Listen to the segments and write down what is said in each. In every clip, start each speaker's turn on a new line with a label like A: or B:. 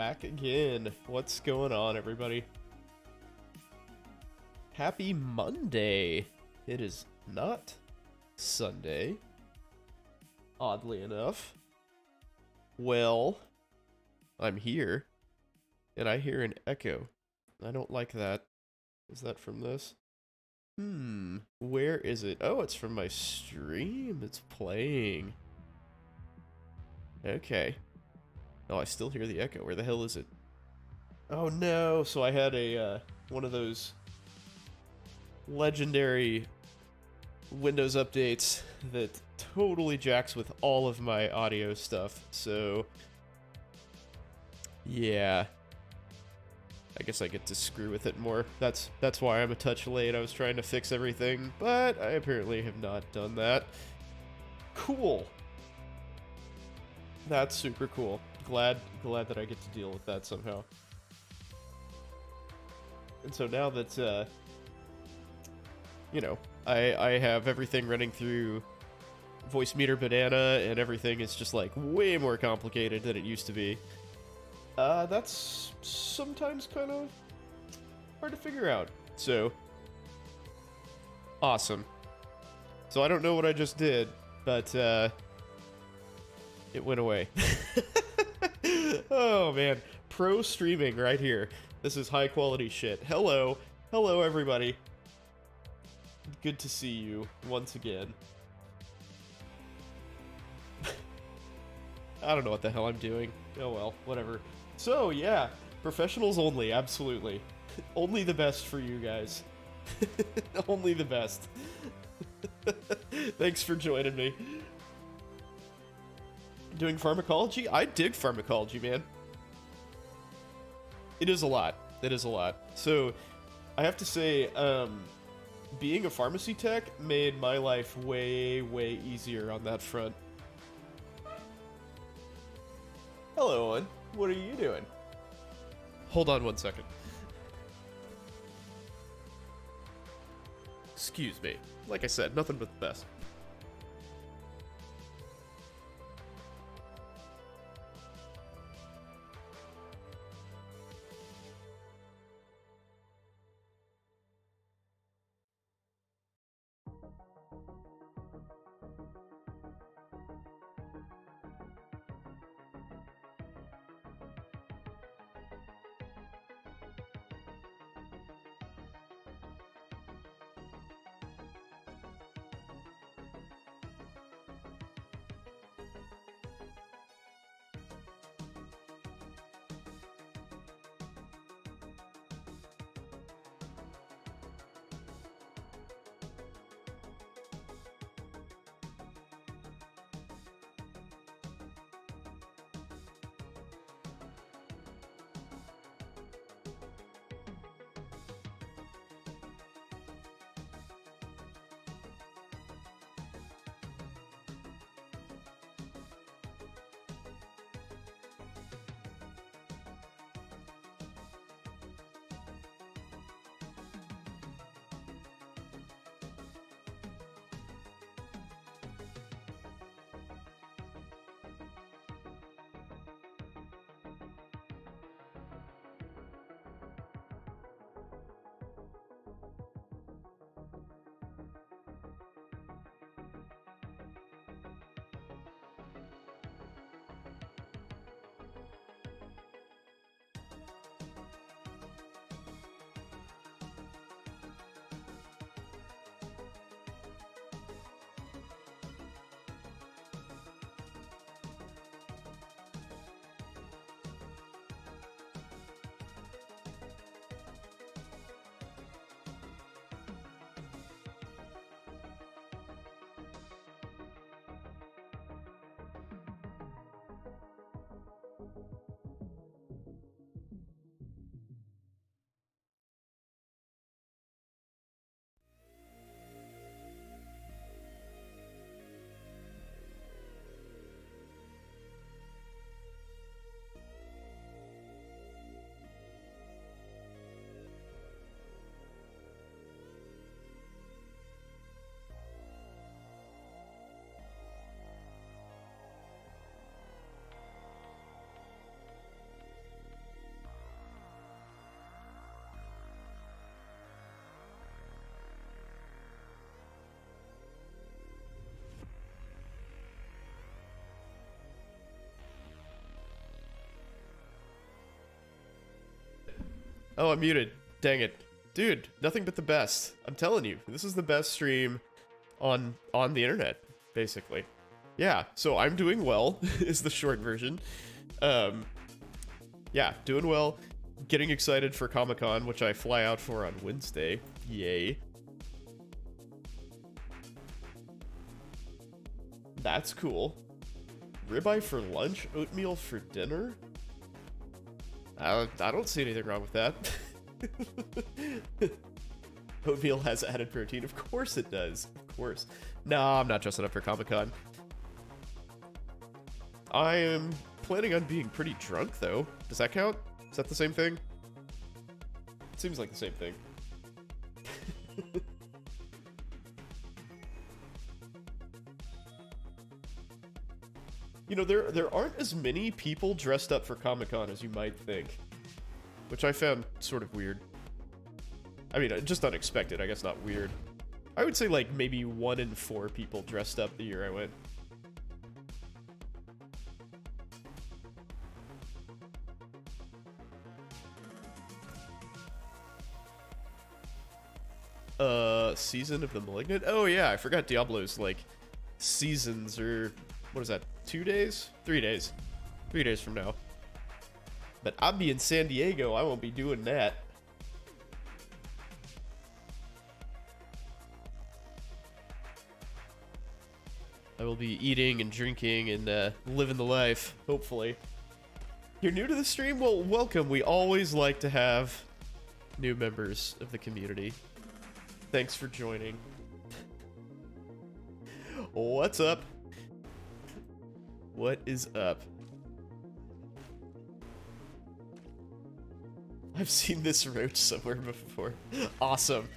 A: back again. What's going on, everybody? Happy Monday. It is not Sunday, oddly enough. Well, I'm here, and I hear an echo. I don't like that. Is that from this? Where is it? Oh, it's from my stream. It's playing. Okay. Oh, I still hear the echo. Where the hell is it? Oh no, so I had a, one of those legendary Windows updates that totally jacks with all of my audio stuff, so yeah. I guess I get to screw with it more. That's why I'm a touch late. I was trying to fix everything, but I apparently have not done that. Cool. That's super cool. Glad that I get to deal with that somehow. And so now that, you know, I have everything running through Voice Meter Banana, and everything is just, like, way more complicated than it used to be. That's sometimes kind of hard to figure out. So, awesome. So I don't know what I just did, but, it went away. Oh, man. Pro streaming right here. This is high quality shit. Hello. Hello, everybody. Good to see you once again. I don't know what the hell I'm doing. Oh well, whatever. So, yeah. Professionals only, absolutely. Only the best for you guys. Only the best. Thanks for joining me. Doing pharmacology? I dig pharmacology, man. It is a lot. It is a lot. So, I have to say, being a pharmacy tech made my life way, way easier on that front. Hello, Owen. What are you doing? Hold on one second. Excuse me. Like I said, nothing but the best. Oh, I'm muted. Dang it. Dude, nothing but the best. I'm telling you, this is the best stream on the internet, basically. Yeah, so I'm doing well, is the short version. Yeah, doing well. Getting excited for Comic-Con, which I fly out for on Wednesday. Yay. That's cool. Ribeye for lunch, oatmeal for dinner? I don't see anything wrong with that. Oatmeal has added protein. Of course it does. Of course. No, I'm not dressing up for Comic-Con. I am planning on being pretty drunk, though. Does that count? Is that the same thing? It seems like the same thing. You know, there aren't as many people dressed up for Comic-Con as you might think, which I found sort of weird. I mean, just unexpected, I guess, not weird. I would say, like, maybe 1 in 4 people dressed up the year I went. Season of the Malignant? Oh, yeah, I forgot Diablo's, like, seasons are... What is that? 2 days? 3 days. 3 days from now. But I'll be in San Diego. I won't be doing that. I will be eating and drinking and living the life, hopefully. You're new to the stream? Well, welcome. We always like to have new members of the community. Thanks for joining. What's up? What is up? I've seen this roach somewhere before. Awesome.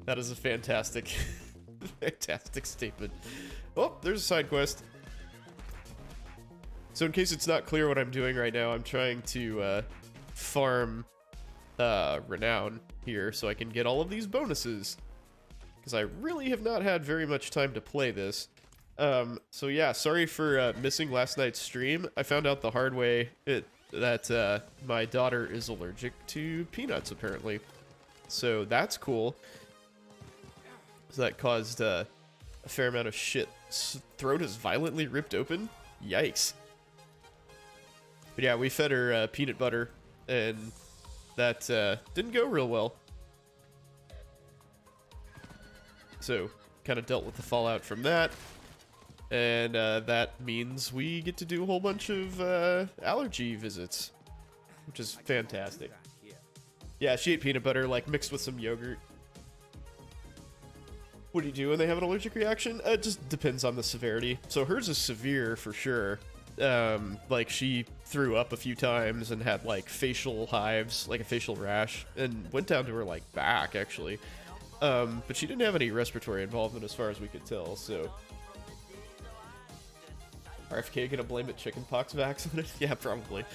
A: That is a fantastic, fantastic statement. Oh, there's a side quest. So in case it's not clear what I'm doing right now, I'm trying to farm renown here so I can get all of these bonuses. Because I really have not had very much time to play this. So yeah, sorry for missing last night's stream. I found out the hard way that my daughter is allergic to peanuts, apparently. So that's cool. So that caused a fair amount of shit. Throat is violently ripped open? Yikes. But yeah, we fed her peanut butter, and that didn't go real well. So, kind of dealt with the fallout from that. And that means we get to do a whole bunch of allergy visits, which is fantastic. Yeah, she ate peanut butter, like, mixed with some yogurt. What do you do when they have an allergic reaction? It just depends on the severity. So hers is severe, for sure. Like, she threw up a few times and had, like, facial hives, like a facial rash, and went down to her, like, back, actually. But she didn't have any respiratory involvement as far as we could tell, so... RFK gonna blame it chickenpox vax on it? Yeah, probably.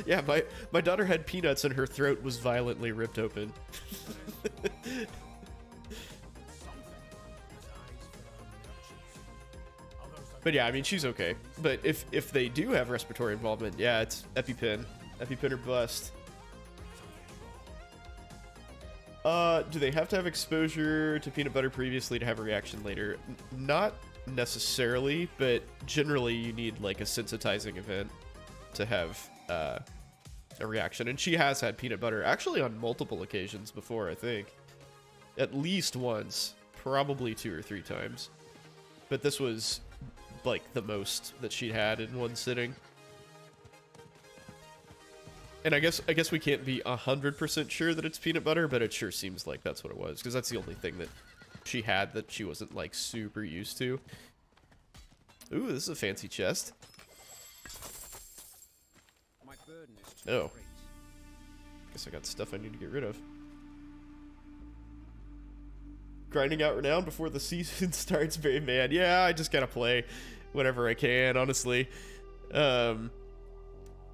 A: Yeah, my daughter had peanuts and her throat was violently ripped open. But yeah, I mean, she's okay. But if they do have respiratory involvement, yeah, it's EpiPen. EpiPen or bust. Do they have to have exposure to peanut butter previously to have a reaction later? Not necessarily, but generally you need, like, a sensitizing event to have a reaction. And she has had peanut butter, actually, on multiple occasions before, I think. At least once. Probably 2 or 3 times. But this was, like, the most that she'd had in one sitting. And I guess we can't be 100% sure that it's peanut butter, but it sure seems like that's what it was, because that's the only thing that she had that she wasn't, like, super used to. Ooh, this is a fancy chest. Oh. Guess I got stuff I need to get rid of. Grinding out renown before the season starts, very mad. Yeah, I just gotta play whenever I can, honestly.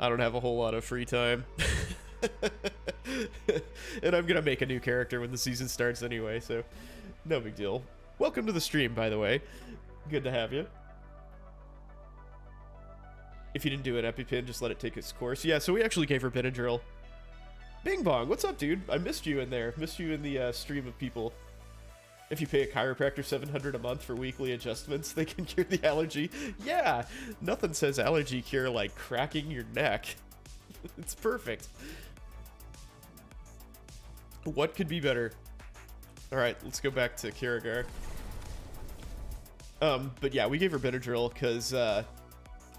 A: I don't have a whole lot of free time. And I'm gonna make a new character when the season starts anyway, so no big deal. Welcome to the stream, by the way. Good to have you. If you didn't do an EpiPen, just let it take its course. Yeah, so we actually gave her Benadryl. Bing Bong, what's up, dude? I missed you in there. Missed you in the stream of people. If you pay a chiropractor $700 a month for weekly adjustments, they can cure the allergy. Yeah, nothing says allergy cure like cracking your neck. It's perfect. What could be better? All right, let's go back to Kirigar. But yeah, we gave her Benadryl because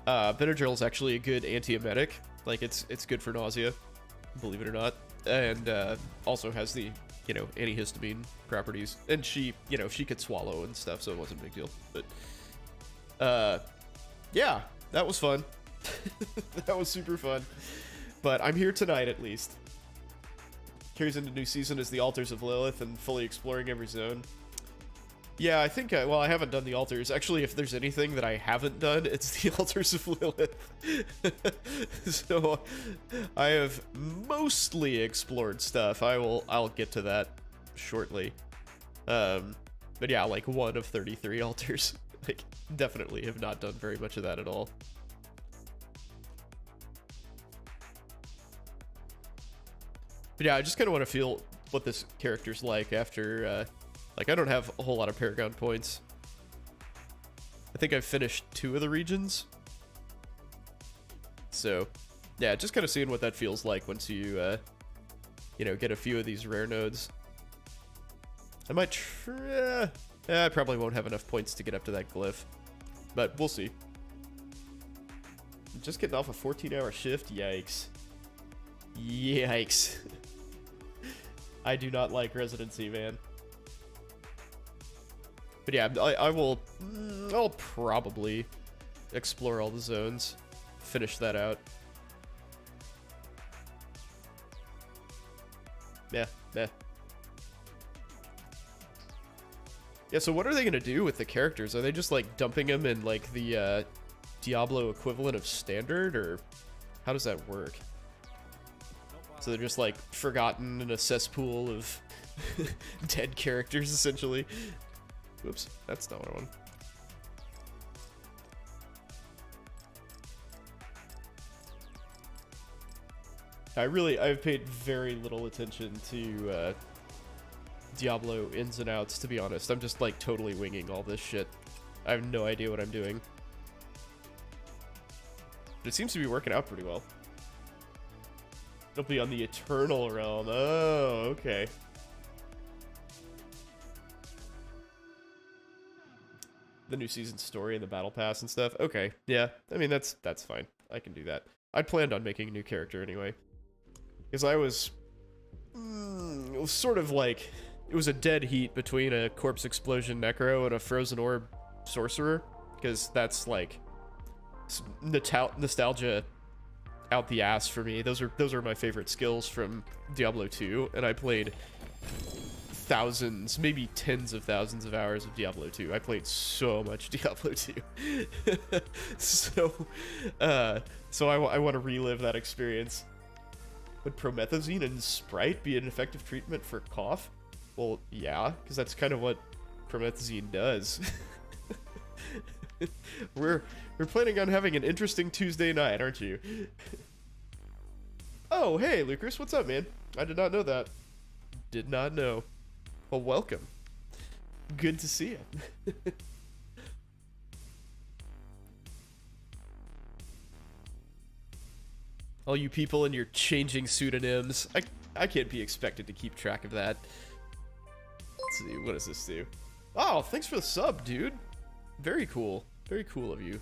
A: Benadryl is actually a good antiemetic. Like it's good for nausea, believe it or not, and also has the antihistamine properties. And she could swallow and stuff, so it wasn't a big deal. But yeah, that was fun. That was super fun. But I'm here tonight at least. Carries into new season as the Altars of Lilith and fully exploring every zone. Yeah, I think, well, I haven't done the altars. Actually, if there's anything that I haven't done, it's the Altars of Lilith. So, I have mostly explored stuff. I'll get to that shortly. But yeah, like 1 of 33 altars. Like, definitely have not done very much of that at all. But yeah, I just kind of want to feel what this character's like after, like, I don't have a whole lot of Paragon points. I think I've finished 2 of the regions. So, yeah, just kind of seeing what that feels like once you, get a few of these rare nodes. I might I probably won't have enough points to get up to that glyph. But we'll see. Just getting off a 14-hour shift? Yikes. Yikes. I do not like residency, man. But yeah, I'll probably explore all the zones, finish that out. Yeah. Yeah, so what are they gonna do with the characters? Are they just like dumping them in like the Diablo equivalent of standard, or how does that work? So they're just like forgotten in a cesspool of dead characters, essentially. Oops, that's not what I want. I've paid very little attention to Diablo ins and outs, to be honest. I'm just like totally winging all this shit. I have no idea what I'm doing. But it seems to be working out pretty well. It'll be on the Eternal Realm. Oh, okay. The new season story and the battle pass and stuff. Okay, yeah. I mean, that's fine. I can do that. I planned on making a new character anyway. Because I was... it was sort of like... It was a dead heat between a Corpse Explosion Necro and a Frozen Orb Sorcerer. Because that's like... nostalgia out the ass for me. Those are my favorite skills from Diablo 2, and I played thousands, maybe tens of thousands of hours of Diablo 2. I played so much Diablo 2. So I want to relive that experience. Would promethazine and Sprite be an effective treatment for cough? Well, yeah, because that's kind of what promethazine does. We're planning on having an interesting Tuesday night, aren't you? Oh, hey, Lucas, what's up, man? I did not know that. Did not know. Well, welcome. Good to see you. All you people and your changing pseudonyms. I can't be expected to keep track of that. Let's see, what does this do? Oh, thanks for the sub, dude. Very cool. Very cool of you.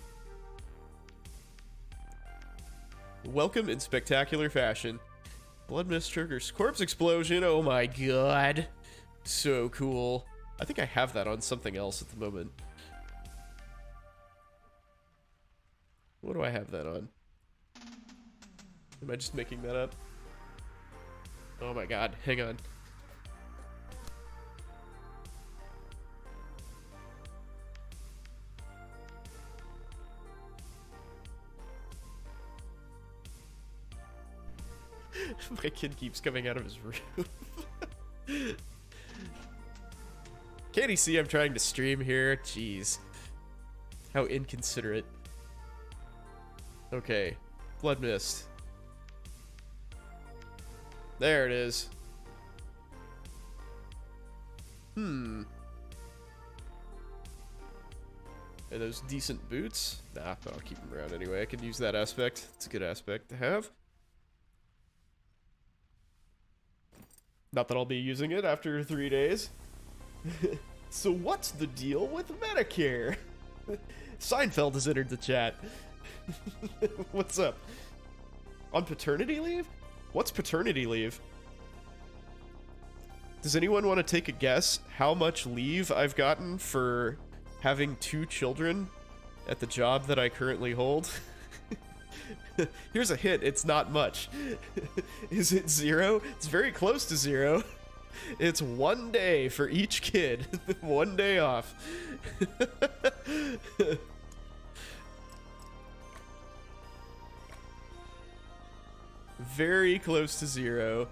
A: Welcome in spectacular fashion. Blood Mist triggers Corpse Explosion. Oh my god. So cool. I think I have that on something else at the moment. What do I have that on? Am I just making that up? Oh my god, hang on. My kid keeps coming out of his room. Can't he see I'm trying to stream here? Jeez. How inconsiderate. Okay. Blood mist. There it is. Are those decent boots? Nah, but I'll keep them around anyway. I could use that aspect. It's a good aspect to have. Not that I'll be using it after 3 days. So what's the deal with Medicare? Seinfeld has entered the chat. What's up? On paternity leave? What's paternity leave? Does anyone want to take a guess how much leave I've gotten for having 2 children at the job that I currently hold? Here's a hint, it's not much. Is it 0? It's very close to 0. It's 1 day for each kid. 1 day off. Very close to 0.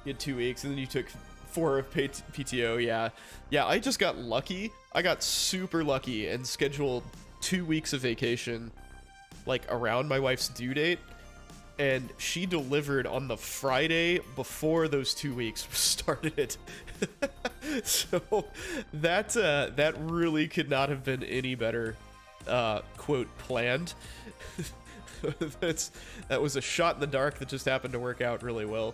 A: You had 2 weeks, and then you took 4 of PTO, yeah. Yeah, I just got lucky. I got super lucky and scheduled 2 weeks of vacation, like, around my wife's due date. And she delivered on the Friday before those 2 weeks started. So that really could not have been any better, quote, planned. That was a shot in the dark that just happened to work out really well.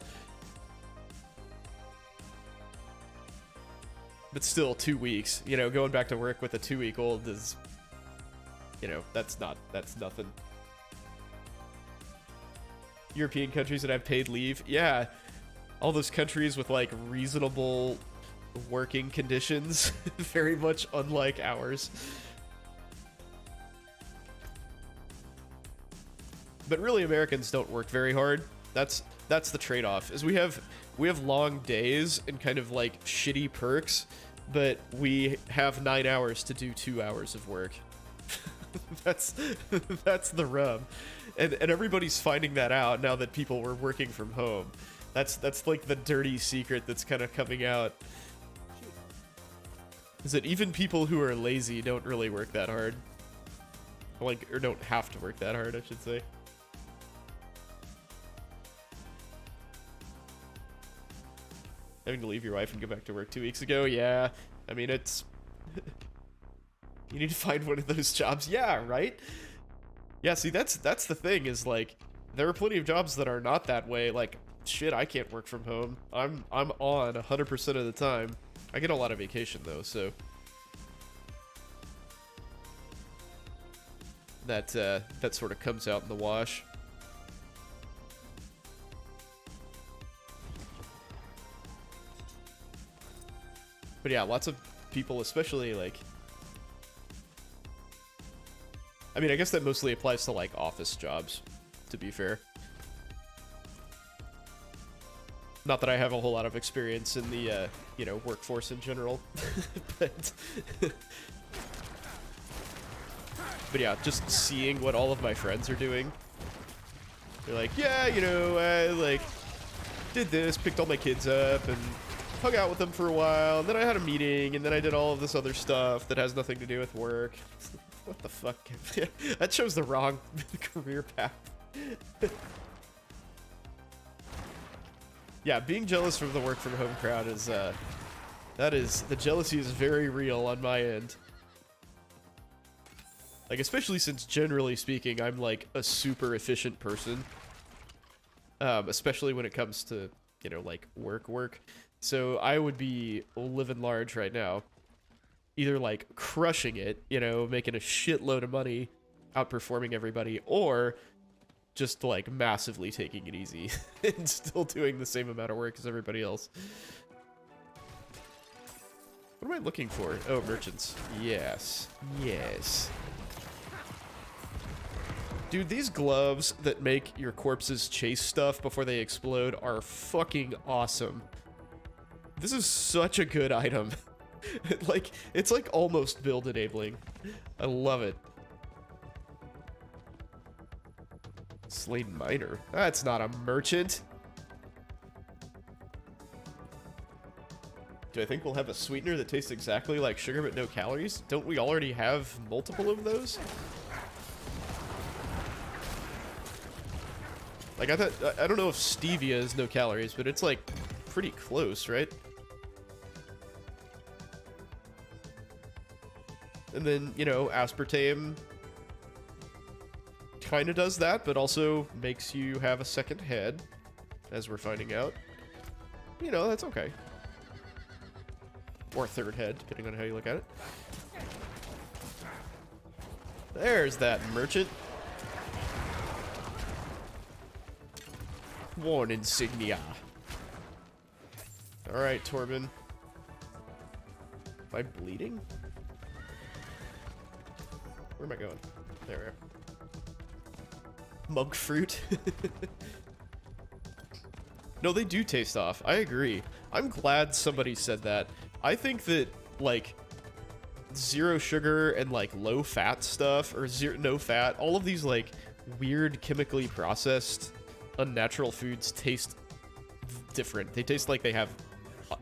A: But still, 2 weeks, you know, going back to work with a 2-week-old is, you know, that's nothing. European countries that have paid leave, yeah, all those countries with like reasonable working conditions, very much unlike ours. But really, Americans don't work very hard. That's the trade-off. Is we have long days and kind of like shitty perks, but we have 9 hours to do 2 hours of work. that's the rub. And everybody's finding that out now that people were working from home. That's like the dirty secret that's kind of coming out. Is that even people who are lazy don't really work that hard. Like, or don't have to work that hard, I should say. Having to leave your wife and go back to work 2 weeks ago, yeah. I mean, it's... You need to find one of those jobs. Yeah, right? Yeah, see, that's the thing, is like, there are plenty of jobs that are not that way. Like, shit, I can't work from home. I'm on 100% of the time. I get a lot of vacation though, so that sort of comes out in the wash. But yeah, lots of people, especially like, I mean, I guess that mostly applies to like office jobs, to be fair. Not that I have a whole lot of experience in the, you know, workforce in general, but yeah, just seeing what all of my friends are doing. They're like, yeah, you know, I like did this, picked all my kids up, and hung out with them for a while, and then I had a meeting, and then I did all of this other stuff that has nothing to do with work. What the fuck? That shows the wrong career path. Yeah, being jealous from the work from home crowd is, the jealousy is very real on my end. Like, especially since, generally speaking, I'm, like, a super efficient person. Especially when it comes to, you know, like, work. So I would be living large right now. Either, like, crushing it, you know, making a shitload of money, outperforming everybody, or just, like, massively taking it easy and still doing the same amount of work as everybody else. What am I looking for? Oh, merchants. Yes. Yes. Dude, these gloves that make your corpses chase stuff before they explode are fucking awesome. This is such a good item. Like, it's like almost build enabling. I love it. Slain miner. That's not a merchant. Do I think we'll have a sweetener that tastes exactly like sugar but no calories? Don't we already have multiple of those? Like, I don't know if stevia is no calories, but it's like pretty close, right? And then, you know, aspartame kind of does that, but also makes you have a second head, as we're finding out. You know, that's okay. Or third head, depending on how you look at it. There's that merchant. Worn insignia. Alright, Torben. Am I bleeding? Where am I going? There we are. Monk fruit. No, they do taste off. I agree. I'm glad somebody said that. I think that, like, zero sugar and, like, low fat stuff, or no fat, all of these, like, weird chemically processed unnatural foods taste different. They taste like they have,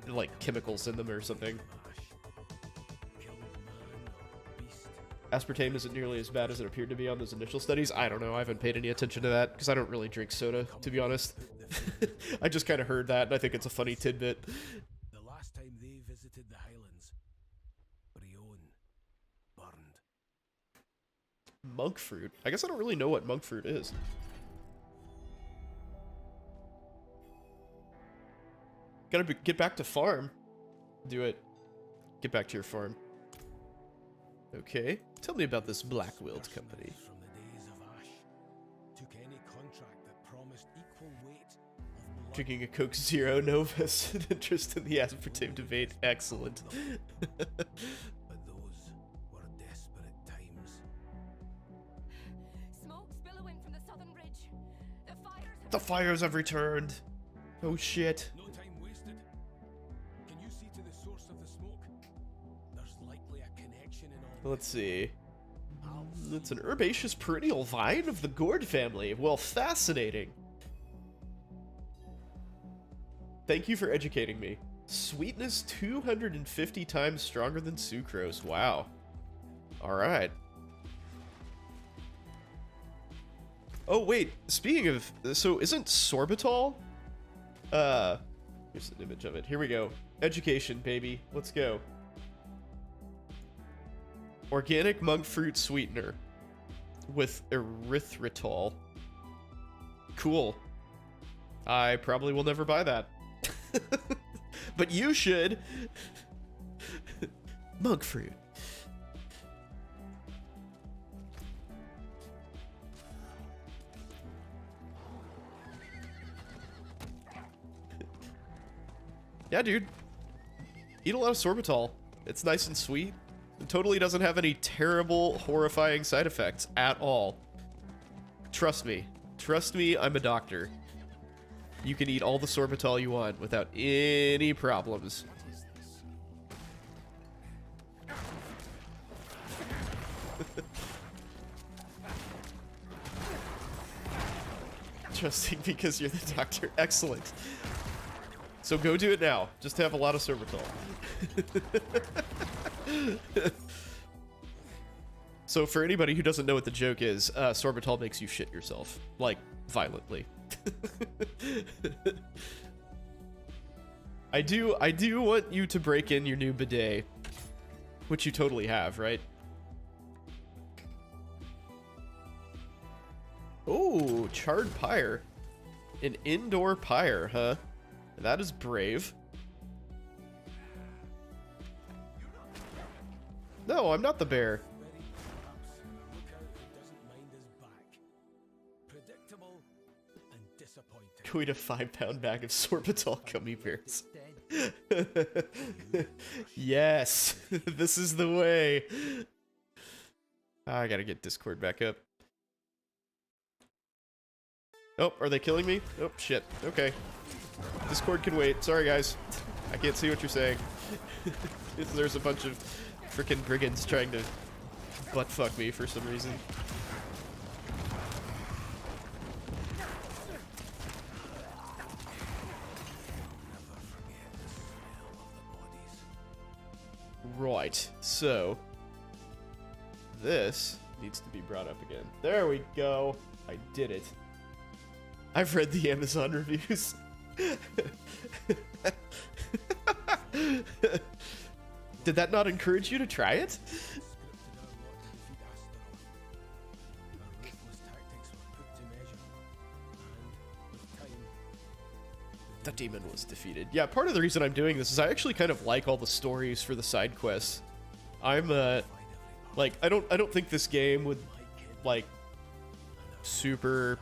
A: like, chemicals in them or something. Aspartame isn't nearly as bad as it appeared to be on those initial studies. I don't know. I haven't paid any attention to that because I don't really drink soda, to be honest. I just kind of heard that, and I think it's a funny tidbit.
B: The last time they visited the Highlands, Brion burned.
A: Monk fruit? I guess I don't really know what monk fruit is. Gotta get back to farm. Do it. Get back to your farm. Okay. Tell me about this Black-willed company.
B: From the days of Ash, took any contract that promised equal weight of blood.
A: Drinking a Coke Zero, no vested interest in the aspartame debate. Excellent.
B: But those were desperate times.
C: Smoke's billowing from the southern ridge.
A: The fires have returned. Oh shit.
B: No time wasted. Can you see to the source of the smoke? There's likely a connection in all.
A: Let's see. It's an herbaceous perennial vine of the gourd family. Well, fascinating. Thank you for educating me. Sweetness 250 times stronger than sucrose. Wow. Alright. Oh, wait. Speaking of... So, isn't sorbitol? Here's an image of it. Here we go. Education, baby. Let's go. Organic monk fruit sweetener with erythritol. Cool. I probably will never buy that. But you should. Monk fruit. Yeah, dude. Eat a lot of sorbitol. It's nice and sweet. It totally doesn't have any terrible, horrifying side effects at all. Trust me. Trust me, I'm a doctor. You can eat all the sorbitol you want without any problems. Trusting because you're the doctor. Excellent. So go do it now. Just have a lot of sorbitol. So for anybody who doesn't know what the joke is, sorbitol makes you shit yourself. Like, violently. I do want you to break in your new bidet. Which you totally have, right? Oh, charred pyre. An indoor pyre, huh? That is brave. No, I'm not the bear. Go eat a 5-pound bag of sorbitol gummy bears. Yes, this is the way. I gotta get Discord back up. Oh, are they killing me? Oh, shit. Okay. Discord can wait. Sorry, guys. I can't see what you're saying. There's a bunch of freaking brigands trying to butt-fuck me for some reason. Right, so this needs to be brought up again. There we go. I did it. I've read the Amazon reviews. Did that not encourage you to try it?
B: Scripted our lot to defeat Astaroth. Our ruthless tactics were put to measure, and with time,
A: The demon was defeated. Yeah, part of the reason I'm doing this is I actually kind of like all the stories for the side quests. I'm like I don't think this game would like super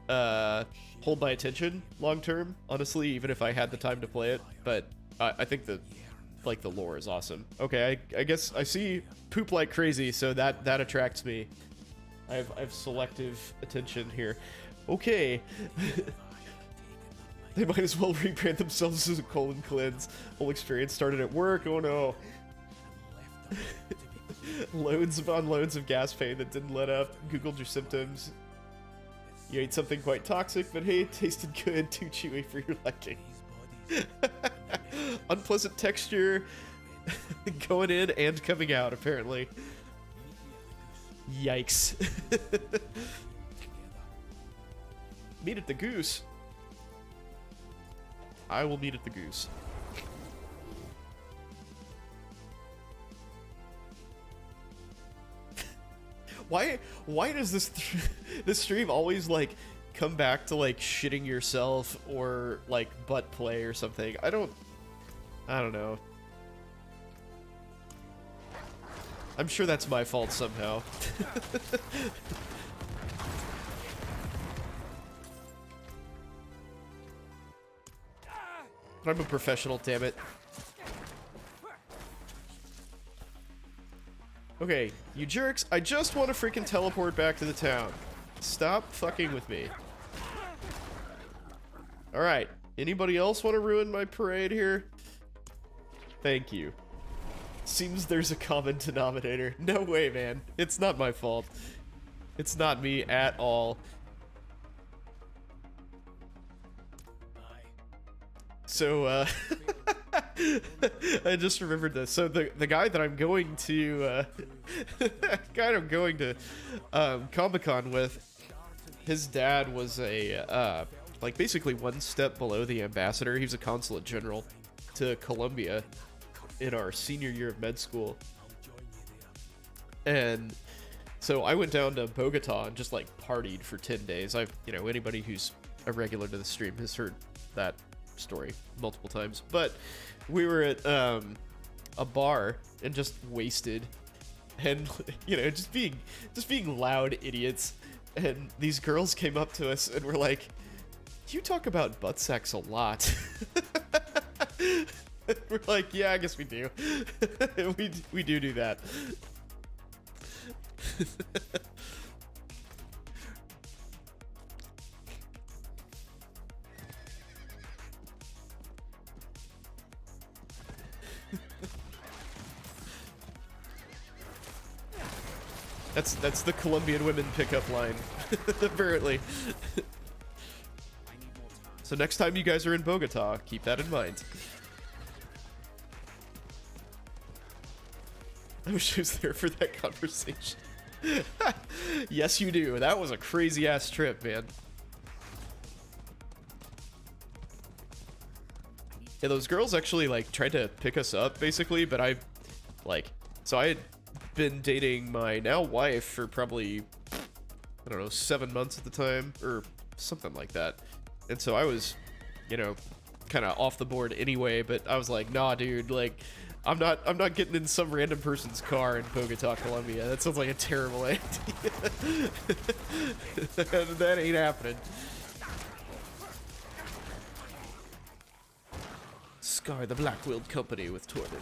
A: hold my attention long term, honestly, even if I had the time to play it, but I think the like the lore is awesome. Okay, I guess I see poop like crazy, so that attracts me. I have selective attention here. Okay. They might as well rebrand themselves as a colon cleanse. Whole experience started at work. Oh no. Loads upon loads of gas pain that didn't let up. Googled your symptoms. You ate something quite toxic, but hey, it tasted good. Too chewy for your liking. Unpleasant texture going in and coming out, apparently. Yikes. Meet at the Goose. I will meet at the Goose. Why does this stream always like come back to like shitting yourself or like butt play or something? I don't know. I'm sure that's my fault somehow. I'm a professional, damn it. Okay, you jerks, I just want to freaking teleport back to the town. Stop fucking with me. Alright, anybody else want to ruin my parade here? Thank you. Seems there's a common denominator. No way, man. It's not my fault. It's not me at all. So, I just remembered this. So the guy that I'm going to, Comic-Con with, his dad was a, like basically one step below the ambassador. He was a consulate general to Colombia in our senior year of med school. And so I went down to Bogota and just like partied for 10 days. Anybody who's a regular to the stream has heard that story multiple times, but we were at a bar and just wasted and just being loud idiots, and these girls came up to us and were like, you talk about butt sex a lot. We're like, yeah, I guess we do. we do that. That's the Colombian women pickup line, apparently. So next time you guys are in Bogota, keep that in mind. I wish I was there for that conversation. Yes, you do. That was a crazy ass trip, man. Yeah, those girls actually like tried to pick us up, basically, but I had been dating my now wife for probably, I don't know, 7 months at the time or something like that. And so I was, kind of off the board anyway, but I was like, nah, dude, like, I'm not getting in some random person's car in Bogota, Colombia. That sounds like a terrible idea. That ain't happening. Scar the Black-Willed Company with Torben.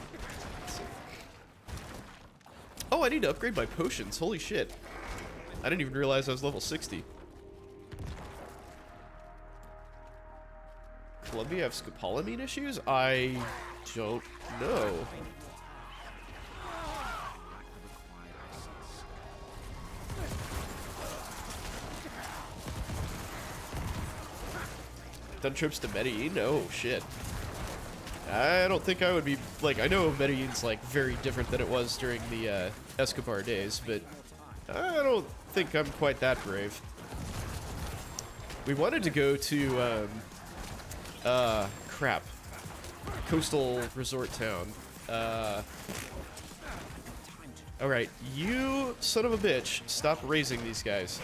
A: Oh, I need to upgrade my potions. Holy shit. I didn't even realize I was level 60. Colombia have scopolamine issues? I don't know. Done trips to Medellin? Oh, shit. I don't think I would be, like, I know Medellin's, like, very different than it was during the, Escobar days, but I don't think I'm quite that brave. We wanted to go to, crap. Coastal resort town. Alright, you son of a bitch, stop raising these guys.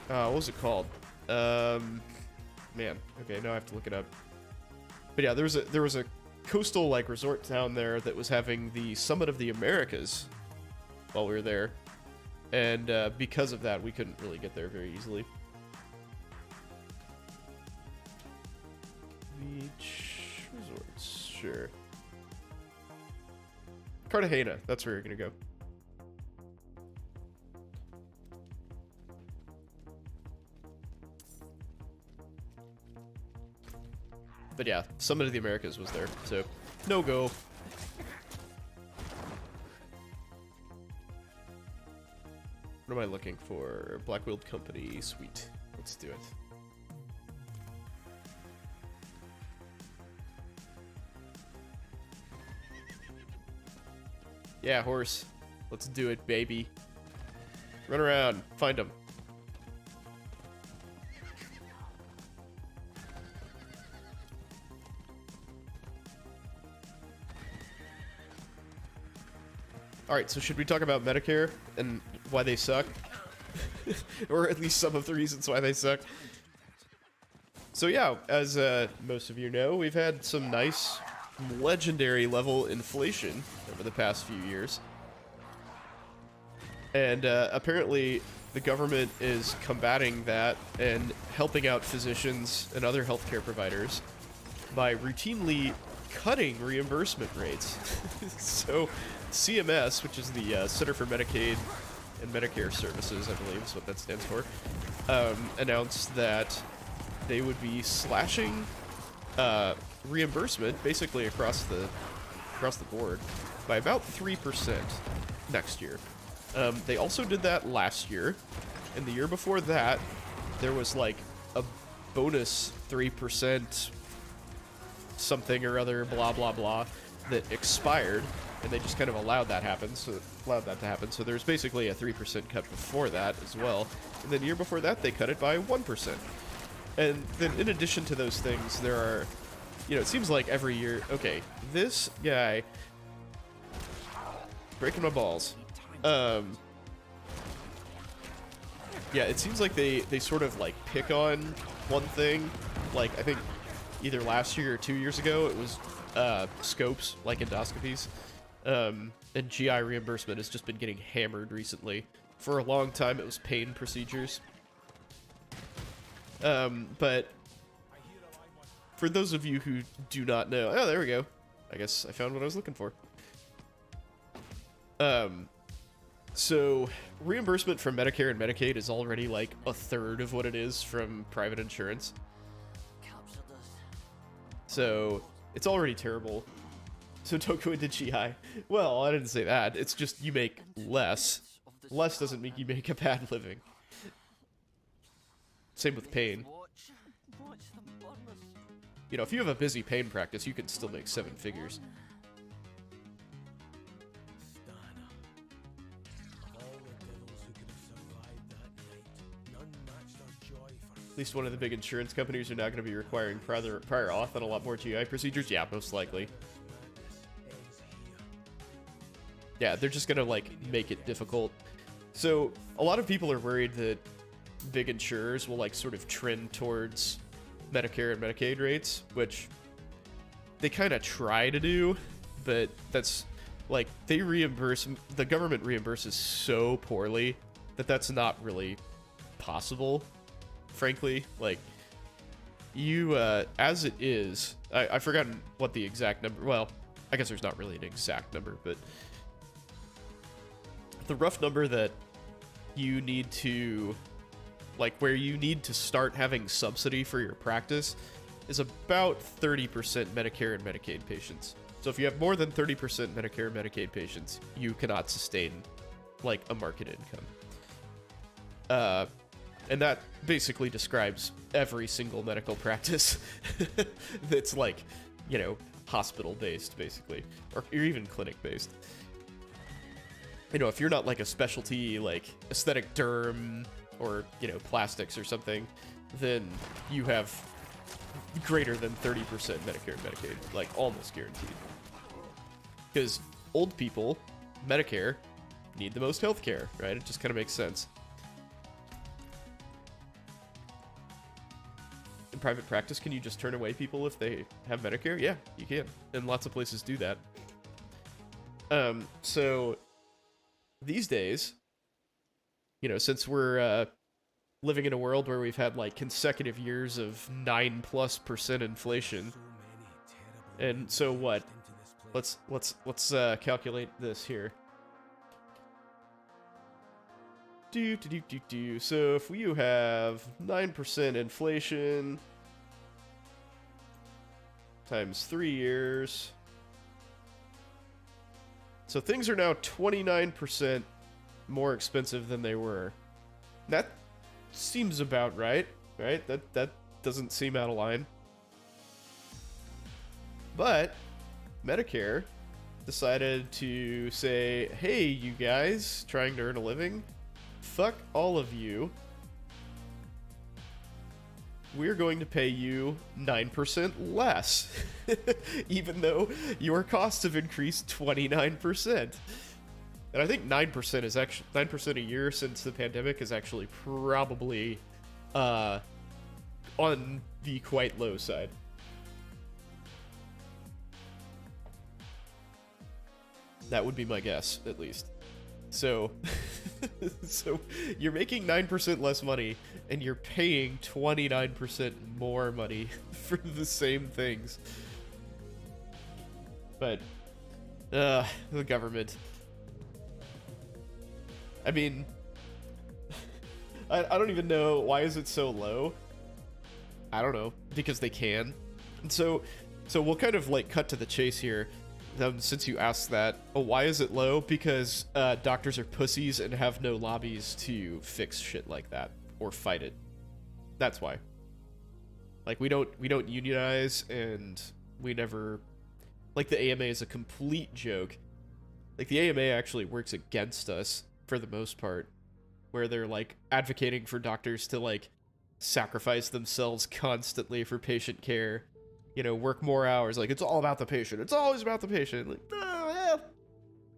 A: What was it called? Man, okay, now I have to look it up. But yeah, there was a coastal like resort town there that was having the Summit of the Americas while we were there, and because of that, we couldn't really get there very easily. Beach resorts, sure. Cartagena, that's where you're gonna go. But yeah, Summit of the Americas was there, so no go. What am I looking for? Black-Willed Company, sweet. Let's do it. Yeah, horse. Let's do it, baby. Run around, find them. Alright, so should we talk about Medicare and why they suck? Or at least some of the reasons why they suck. So yeah, as most of you know, we've had some nice legendary level inflation over the past few years. And apparently the government is combating that and helping out physicians and other healthcare providers by routinely cutting reimbursement rates. So CMS, which is the Center for Medicaid and Medicare Services, I believe is what that stands for, announced that they would be slashing reimbursement basically across the board by about 3% next year. They also did that last year, and the year before that, there was like a bonus 3% something or other, blah blah blah, that expired, and they just kind of allowed that to happen. So there's basically a 3% cut before that as well, and then the year before that they cut it by 1%. And then in addition to those things, there are, you know, it seems like every year, okay, this guy breaking my balls. Yeah, it seems like they sort of like pick on one thing. Like I think either last year or 2 years ago it was scopes, like endoscopies. And GI reimbursement has just been getting hammered recently. For a long time it was pain procedures. But for those of you who do not know, oh, there we go. I guess I found what I was looking for. So reimbursement from Medicare and Medicaid is already like a third of what it is from private insurance. So it's already terrible. So don't go into GI. Well, I didn't say that. It's just you make less. Less doesn't make you make a bad living. Same with pain. You know, if you have a busy pain practice, you can still make 7 figures. At least one of the big insurance companies are now going to be requiring prior auth on a lot more GI procedures. Yeah, most likely. Yeah, they're just going to, like, make it difficult. So, a lot of people are worried that big insurers will, like, sort of trend towards Medicare and Medicaid rates, which they kind of try to do, but that's, like, the government reimburses so poorly that that's not really possible, frankly. Like, you, as it is, I've forgotten what the exact number, well, I guess there's not really an exact number, but the rough number that you need to, like, where you need to start having subsidy for your practice is about 30% Medicare and Medicaid patients. So if you have more than 30% Medicare and Medicaid patients, you cannot sustain, like, a market income. And that basically describes every single medical practice that's like, you know, hospital-based, basically, or even clinic-based. You know, if you're not like a specialty, like aesthetic derm or, you know, plastics or something, then you have greater than 30% Medicare and Medicaid, like almost guaranteed. Because old people, Medicare, need the most health care, right? It just kind of makes sense. In private practice, can you just turn away people if they have Medicare? Yeah, you can. And lots of places do that. So these days, you know, since we're living in a world where we've had like consecutive years of 9+% inflation, and so what? Let's calculate this here. So if you have 9% inflation times 3 years, so things are now 29% more expensive than they were. That seems about right, right? That doesn't seem out of line. But Medicare decided to say, hey, you guys trying to earn a living, fuck all of you. We're going to pay you 9% less, even though your costs have increased 29%. And I think 9% is actually 9% a year since the pandemic is actually probably on the quite low side. That would be my guess, at least. So, so you're making 9% less money, and you're paying 29% more money for the same things. But, the government. I mean, I don't even know, why is it so low? I don't know, because they can. And so we'll kind of like cut to the chase here. Since you asked that, why is it low? Because doctors are pussies and have no lobbies to fix shit like that or fight it. That's why. Like we don't unionize, and we never, like the AMA is a complete joke. Like the AMA actually works against us for the most part, where they're like advocating for doctors to like sacrifice themselves constantly for patient care. You know, work more hours. Like, it's all about the patient. It's always about the patient. Like,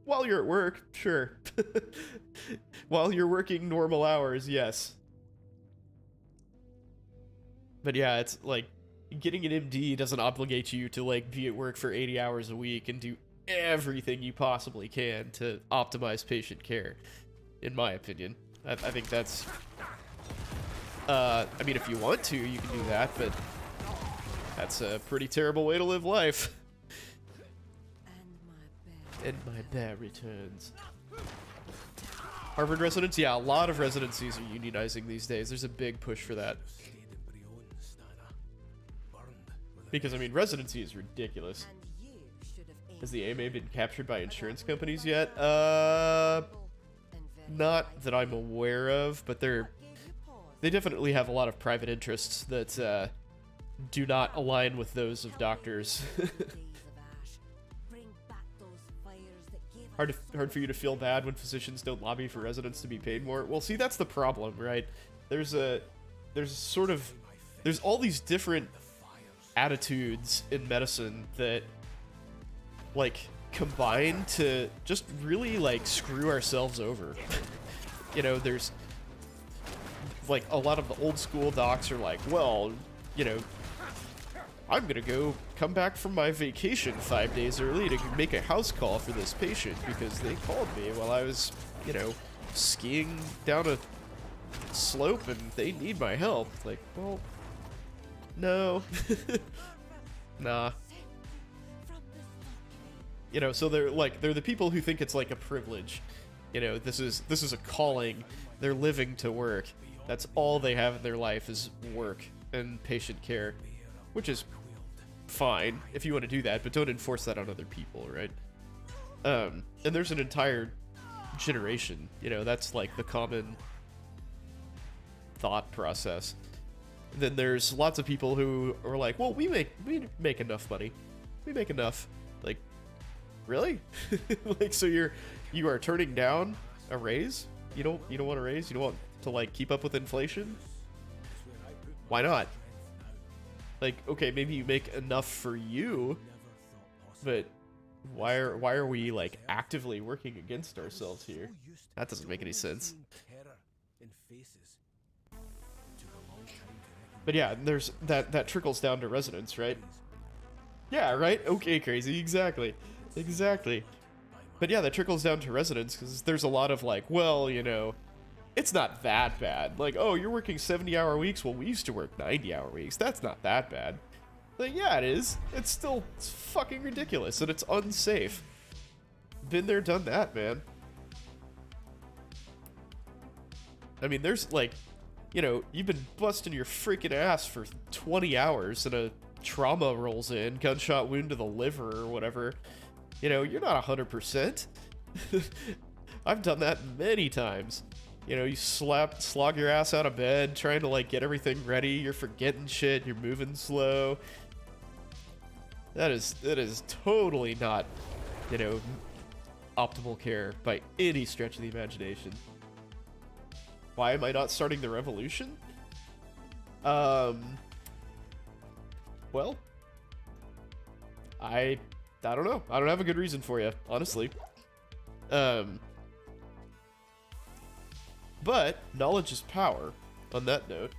A: while you're at work, sure. While you're working normal hours, yes. But yeah, it's like, getting an MD doesn't obligate you to, like, be at work for 80 hours a week and do everything you possibly can to optimize patient care, in my opinion. I think that's... I mean, if you want to, you can do that, but... that's a pretty terrible way to live life. And my bear returns. Harvard residents? Yeah, a lot of residencies are unionizing these days. There's a big push for that. Because, I mean, residency is ridiculous. Has the AMA been captured by insurance companies yet? Not that I'm aware of, but they definitely have a lot of private interests that, do not align with those of doctors. Hard for you to feel bad when physicians don't lobby for residents to be paid more. Well, see, that's the problem, right? There's all these different attitudes in medicine that like combine to just really like screw ourselves over. You know, there's like a lot of the old school docs are like, well, you know, I'm gonna come back from my vacation 5 days early to make a house call for this patient because they called me while I was, you know, skiing down a slope and they need my help. It's like, well, no. Nah. You know, so they're the people who think it's like a privilege. You know, this is a calling. They're living to work. That's all they have in their life is work and patient care. Which is fine if you want to do that, but don't enforce that on other people, right? And there's an entire generation, you know, that's like the common thought process. Then there's lots of people who are like, well, we make enough money. We make enough. Like, really? Like, so you are turning down a raise? You don't want a raise? You don't want to like keep up with inflation? Why not? Like, okay, maybe you make enough for you, but why are we like actively working against ourselves here? That doesn't make any sense. But yeah, there's that trickles down to residents, right? Yeah, right? Okay, crazy. Exactly. But yeah, that trickles down to residents because there's a lot of like, well, you know, it's not that bad. Like, oh, you're working 70-hour weeks? Well, we used to work 90-hour weeks. That's not that bad. Like, yeah, it is. It's fucking ridiculous and it's unsafe. Been there, done that, man. I mean, there's like, you know, you've been busting your freaking ass for 20 hours and a trauma rolls in, gunshot wound to the liver or whatever. You know, you're not 100%. I've done that many times. You know, you slog your ass out of bed, trying to like get everything ready. You're forgetting shit. You're moving slow. That is totally not, you know, optimal care by any stretch of the imagination. Why am I not starting the revolution? Well, I don't know. I don't have a good reason for you, honestly. But knowledge is power, on that note.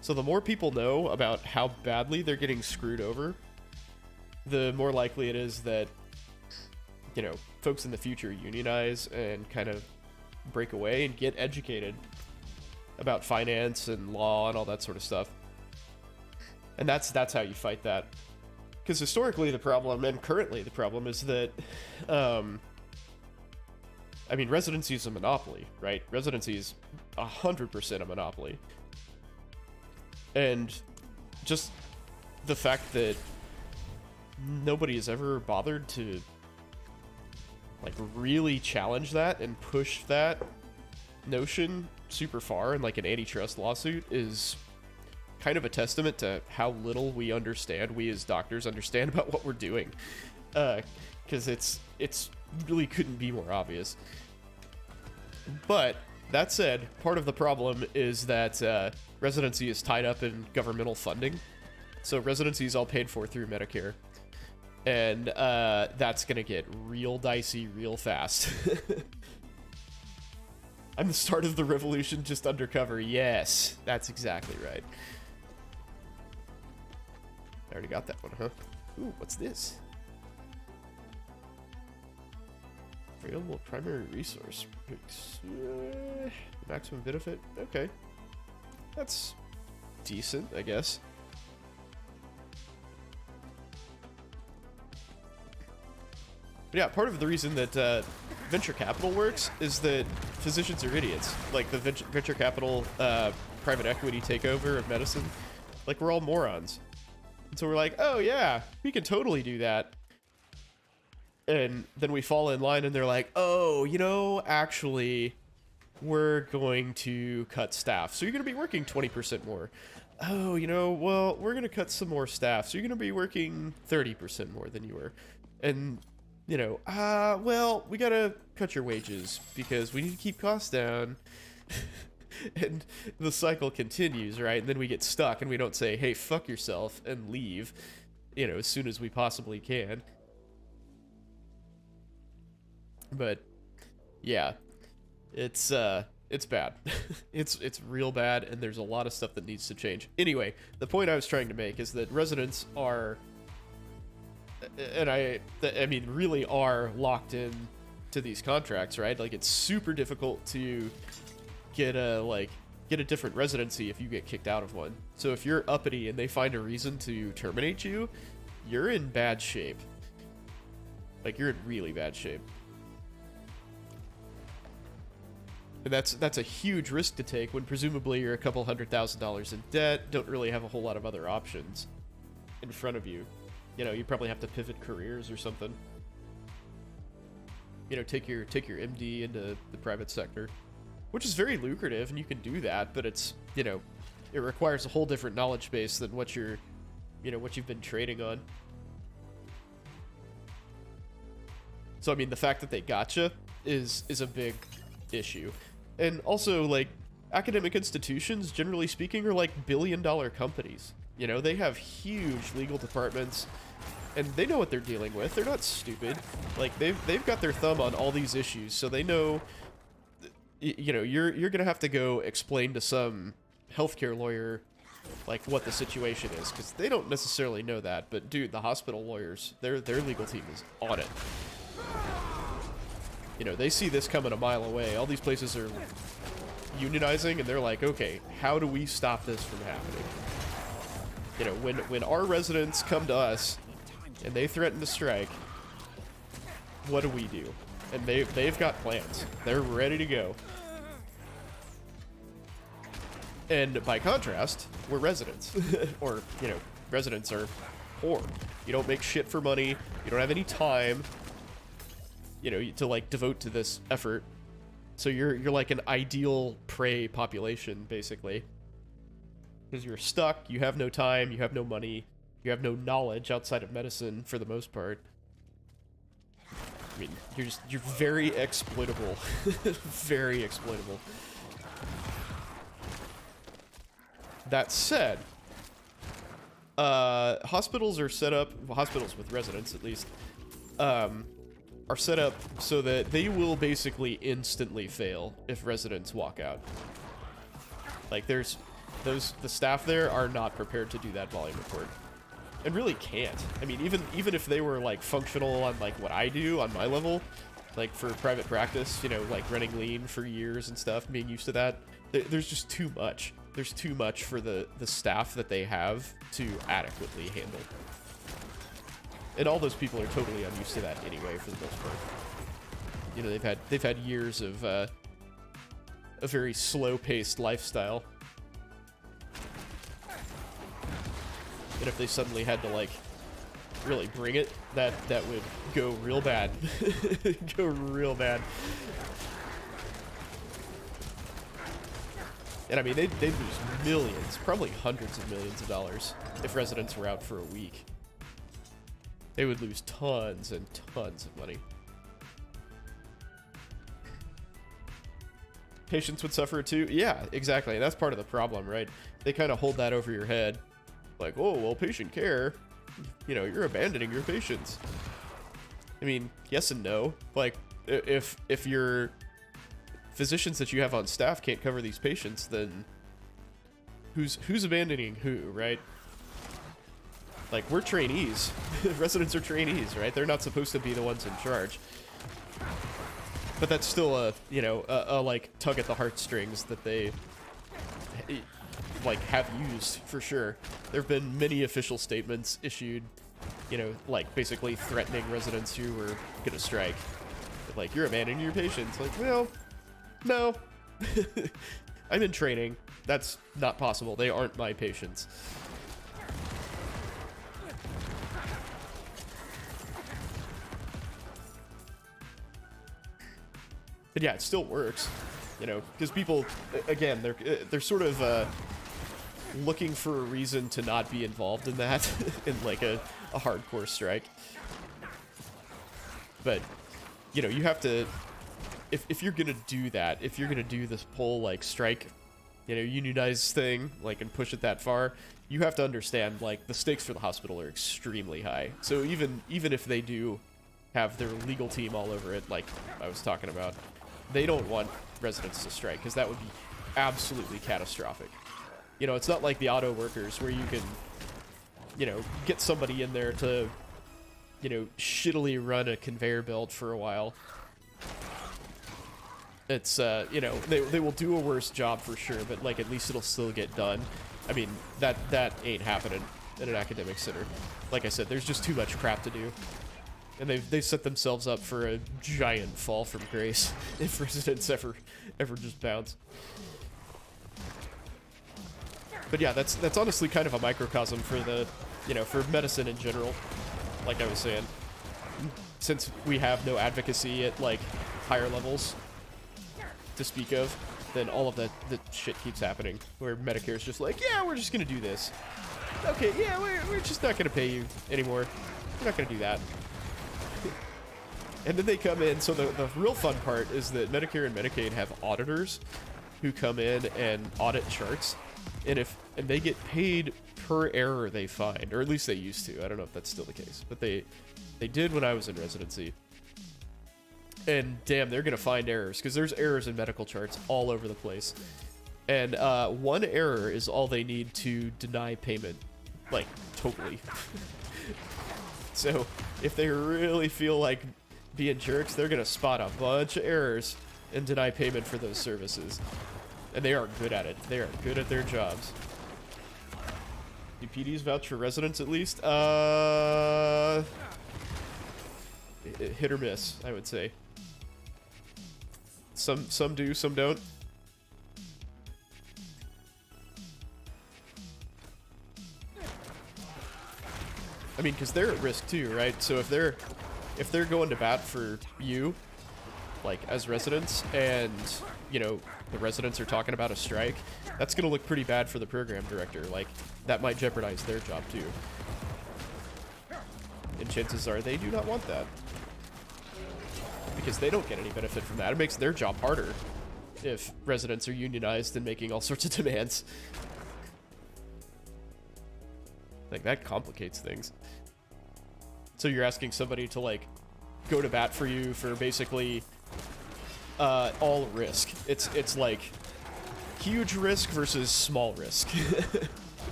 A: So the more people know about how badly they're getting screwed over, the more likely it is that, you know, folks in the future unionize and kind of break away and get educated about finance and law and all that sort of stuff. And that's how you fight that. Because historically the problem, and currently the problem, is that, I mean, residency is a monopoly, right? Residency is 100% a monopoly. And just the fact that nobody has ever bothered to, like, really challenge that and push that notion super far in, like, an antitrust lawsuit is kind of a testament to how little we as doctors understand about what we're doing. Because it's really couldn't be more obvious. But that said, part of the problem is that residency is tied up in governmental funding. So residency is all paid for through Medicare. And that's going to get real dicey real fast. I'm the start of the revolution just undercover. Yes, that's exactly right. I already got that one, huh? Ooh, what's this? Available primary resource. Maximum benefit. Okay. That's decent, I guess. But yeah, part of the reason that venture capital works is that physicians are idiots. Like the venture capital private equity takeover of medicine. Like, we're all morons. And so we're like, oh yeah, we can totally do that. And then we fall in line and they're like, oh, you know, actually, we're going to cut staff. So you're going to be working 20% more. Oh, you know, well, we're going to cut some more staff. So you're going to be working 30% more than you were. And, you know, well, we got to cut your wages because we need to keep costs down. And the cycle continues, right? And then we get stuck and we don't say, hey, fuck yourself and leave, you know, as soon as we possibly can. But yeah, it's bad. it's real bad, and there's a lot of stuff that needs to change. Anyway, the point I was trying to make is that residents are, and I mean, really are locked in to these contracts, right? Like, it's super difficult to get a different residency if you get kicked out of one. So if you're uppity and they find a reason to terminate you, you're in bad shape. Like, you're in really bad shape. And that's a huge risk to take when presumably you're a couple $100,000 in debt, don't really have a whole lot of other options in front of you. You know, you probably have to pivot careers or something. You know, take your MD into the private sector. which is very lucrative, and you can do that, but it's, you know, it requires a whole different knowledge base than what you're, you know, what you've been trading on. So, I mean, the fact that they gotcha is a big issue. And also, like, academic institutions, generally speaking, are like billion-dollar companies. You know, they have huge legal departments, and they know what they're dealing with. They're not stupid. Like, they've got their thumb on all these issues, so they know, you know, you're gonna have to go explain to some healthcare lawyer, like, what the situation is, because they don't necessarily know that. But, dude, the hospital lawyers, their legal team is on it. You know, they see this coming a mile away. All these places are unionizing, and they're like, okay, how do we stop this from happening? You know, when our residents come to us and they threaten to strike, what do we do? And they've got plans. They're ready to go. And by contrast, we're residents. Or, you know, residents are poor. You don't make shit for money. You don't have any time, you know, to, like, devote to this effort. So you're like an ideal prey population, basically. Because you're stuck, you have no time, you have no money, you have no knowledge outside of medicine, for the most part. I mean, you're very exploitable. Very exploitable. That said, hospitals are set up, well, hospitals with residents at least, are set up so that they will basically instantly fail if residents walk out. Like, the staff there are not prepared to do that volume report. And really can't. I mean, even if they were, like, functional on, like, what I do on my level, like, for private practice, you know, like, running lean for years and stuff, being used to that, there's just too much. There's too much for the staff that they have to adequately handle. And all those people are totally unused to that anyway, for the most part. You know, they've had years of a very slow-paced lifestyle. And if they suddenly had to, like, really bring it, that would go real bad. Go real bad. And I mean, they'd lose millions, probably hundreds of millions of dollars if residents were out for a week. They would lose tons and tons of money. Patients would suffer too? Yeah, exactly. That's part of the problem, right? They kind of hold that over your head. Like, oh, well, patient care, you know, you're abandoning your patients. I mean, yes and no. Like, if your physicians that you have on staff can't cover these patients, then who's abandoning who, right? Like, we're trainees. Residents are trainees, right? They're not supposed to be the ones in charge. But that's still a, you know, a like, tug at the heartstrings that they, like, have used, for sure. There have been many official statements issued, you know, like, basically threatening residents who were gonna strike. Like, you're abandoning your patients. Like, well, no. I'm in training. That's not possible. They aren't my patients. But yeah, it still works, you know, because people, again, they're sort of looking for a reason to not be involved in that, in like a hardcore strike. But, you know, you have to, if you're gonna do that, if you're gonna do this whole, like, strike, you know, unionize thing, like, and push it that far, you have to understand, like, the stakes for the hospital are extremely high. So even if they do have their legal team all over it, like I was talking about, they don't want residents to strike, because that would be absolutely catastrophic. You know, it's not like the auto workers where you can, you know, get somebody in there to, you know, shittily run a conveyor belt for a while. It's, you know, they will do a worse job for sure, but, like, at least it'll still get done. I mean, that ain't happening in an academic center. Like I said, there's just too much crap to do. And they've set themselves up for a giant fall from grace if residents ever just bounce. But yeah, that's honestly kind of a microcosm for the, you know, for medicine in general. Like I was saying, since we have no advocacy at, like, higher levels, to speak of, then all of the shit keeps happening. Where Medicare's just like, yeah, we're just gonna do this. Okay, yeah, we're just not gonna pay you anymore. We're not gonna do that. And then they come in, so the real fun part is that Medicare and Medicaid have auditors who come in and audit charts, and they get paid per error they find, or at least they used to. I don't know if that's still the case, but they did when I was in residency. And damn, they're gonna find errors, because there's errors in medical charts all over the place. And one error is all they need to deny payment, like totally. So if they really feel like being jerks, they're gonna spot a bunch of errors and deny payment for those services. And they are good at it. They are good at their jobs. Do PDs vouch for residents at least? Hit or miss, I would say. Some do, some don't. I mean, because they're at risk too, right? So if they're going to bat for you, like as residents, and you know the residents are talking about a strike, that's gonna look pretty bad for the program director. Like that might jeopardize their job too. And chances are they do not want that, because they don't get any benefit from that. It makes their job harder if residents are unionized and making all sorts of demands. Like that complicates things. So you're asking somebody to like go to bat for you for basically all risk. It's like huge risk versus small risk.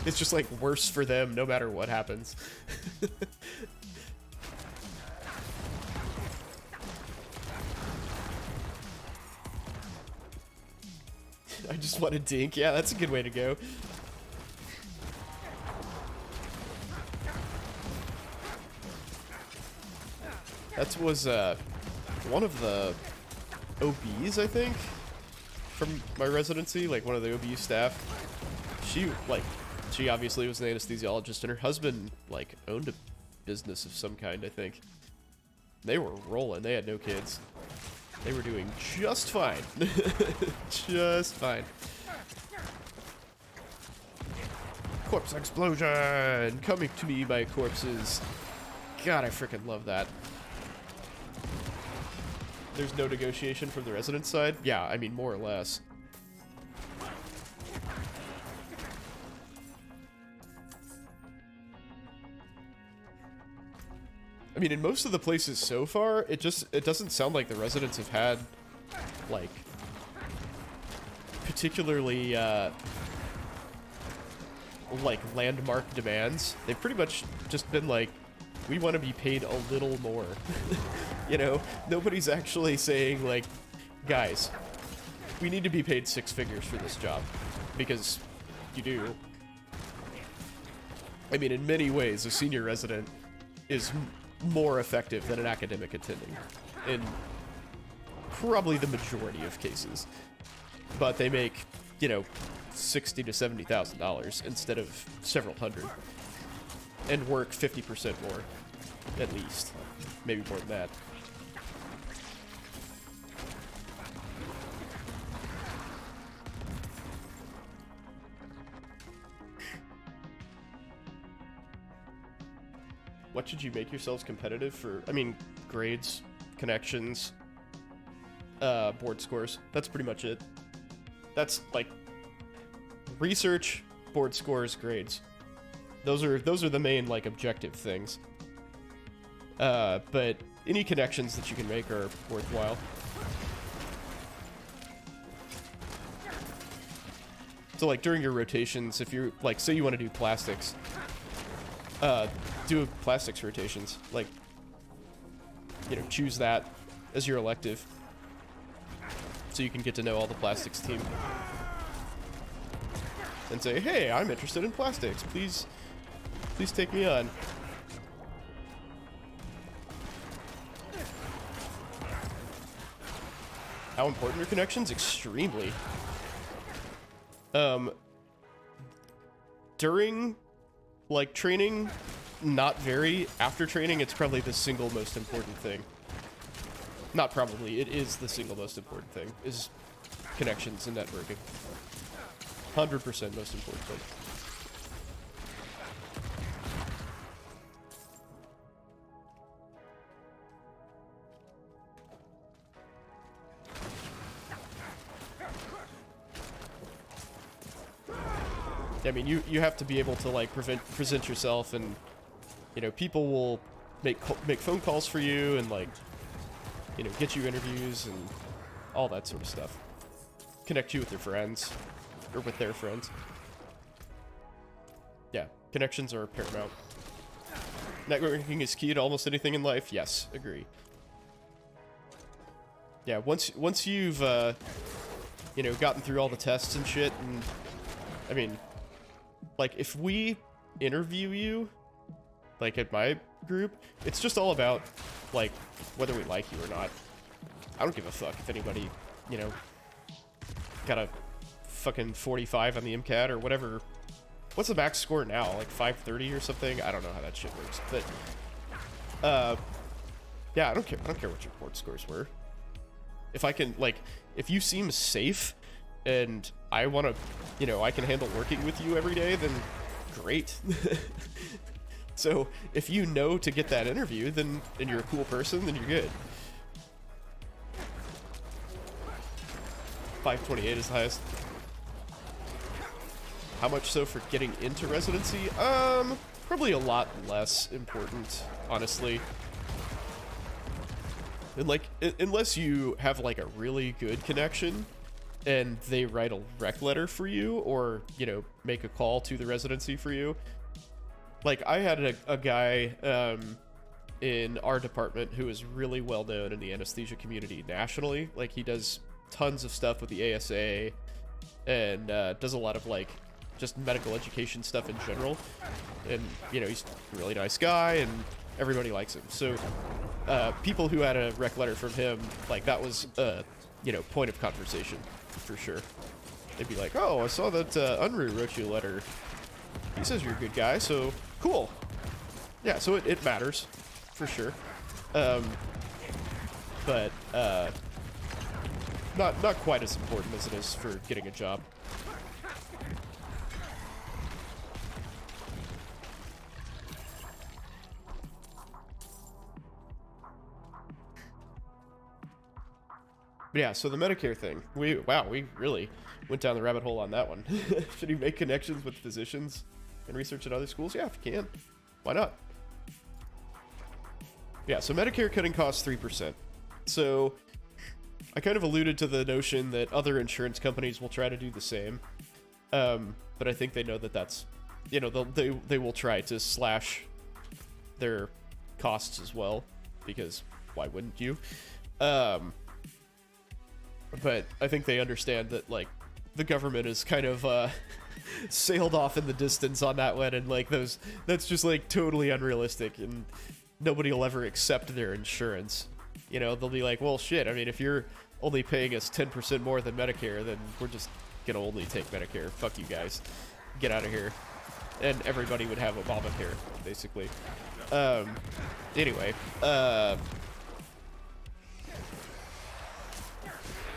A: It's just like worse for them no matter what happens. I just want to dink. Yeah, that's a good way to go. That was one of the OBs, I think, from my residency, like one of the OB staff. She obviously was an anesthesiologist, and her husband like owned a business of some kind, I think. They were rolling. They had no kids. They were doing just fine. Just fine. Corpse explosion! Coming to me by corpses. God, I freaking love that. There's no negotiation from the resident side? Yeah, I mean, more or less. I mean, in most of the places so far, it doesn't sound like the residents have had, like, particularly, like, landmark demands. They've pretty much just been like, we want to be paid a little more. You know, nobody's actually saying, like, guys, we need to be paid 6 figures for this job, because you do. I mean, in many ways, a senior resident is more effective than an academic attending in probably the majority of cases, but they make, you know, $60,000 to $70,000 instead of several hundred, and work 50% more, at least, maybe more than that. What should you make yourselves competitive for? I mean, grades, connections, board scores. That's pretty much it. That's like research, board scores, grades. Those are the main like objective things. But any connections that you can make are worthwhile. So like during your rotations, if you're like, say you want to do plastics, do plastics rotations. Like, you know, choose that as your elective, so you can get to know all the plastics team. And say, hey, I'm interested in plastics. Please take me on. How important are connections? Extremely. During, like, training, not very. After training, it's probably the single most important thing. Not probably, it is the single most important thing, is connections and networking. 100% most important thing. I mean, you have to be able to like present yourself, and you know, people will make phone calls for you and like, you know, get you interviews and all that sort of stuff. Connect you with your friends or with their friends. Yeah, connections are paramount. Networking is key to almost anything in life. Yes, agree. Yeah, once you've you know, gotten through all the tests and shit, and I mean, like, if we interview you, like, at my group, it's just all about, like, whether we like you or not. I don't give a fuck if anybody, you know, got a fucking 45 on the MCAT or whatever. What's the max score now? Like 530 or something? I don't know how that shit works. But, yeah, I don't care. I don't care what your board scores were. If I can, like, if you seem safe and I want to, you know, I can handle working with you every day, then great. So if you know to get that interview, then and you're a cool person, then you're good. 528 is the highest. How much so for getting into residency? Probably a lot less important, honestly. And like, unless you have like a really good connection and they write a rec letter for you, or, you know, make a call to the residency for you. Like, I had a guy in our department who is really well known in the anesthesia community nationally. Like, he does tons of stuff with the ASA and does a lot of like just medical education stuff in general. And, you know, he's a really nice guy and everybody likes him. So people who had a rec letter from him, like, that was you know, point of conversation for sure. They'd be like, oh, I saw that Unruh wrote you a letter. He says you're a good guy, so cool. Yeah, so it matters for sure. But not quite as important as it is for getting a job. But yeah, so the Medicare thing, we really went down the rabbit hole on that one. Should you make connections with physicians and research at other schools? Yeah, if you can. Why not? Yeah, so Medicare cutting costs 3%. So I kind of alluded to the notion that other insurance companies will try to do the same. But I think they know that that's, you know, they will try to slash their costs as well, because why wouldn't you? But I think they understand that, like, the government is kind of sailed off in the distance on that one, and like that's just like totally unrealistic, and nobody will ever accept their insurance. You know, they'll be like, well, shit, I mean, if you're only paying us 10% more than Medicare, then we're just gonna only take Medicare. Fuck you guys. Get out of here. And everybody would have Obamacare, basically. Anyway,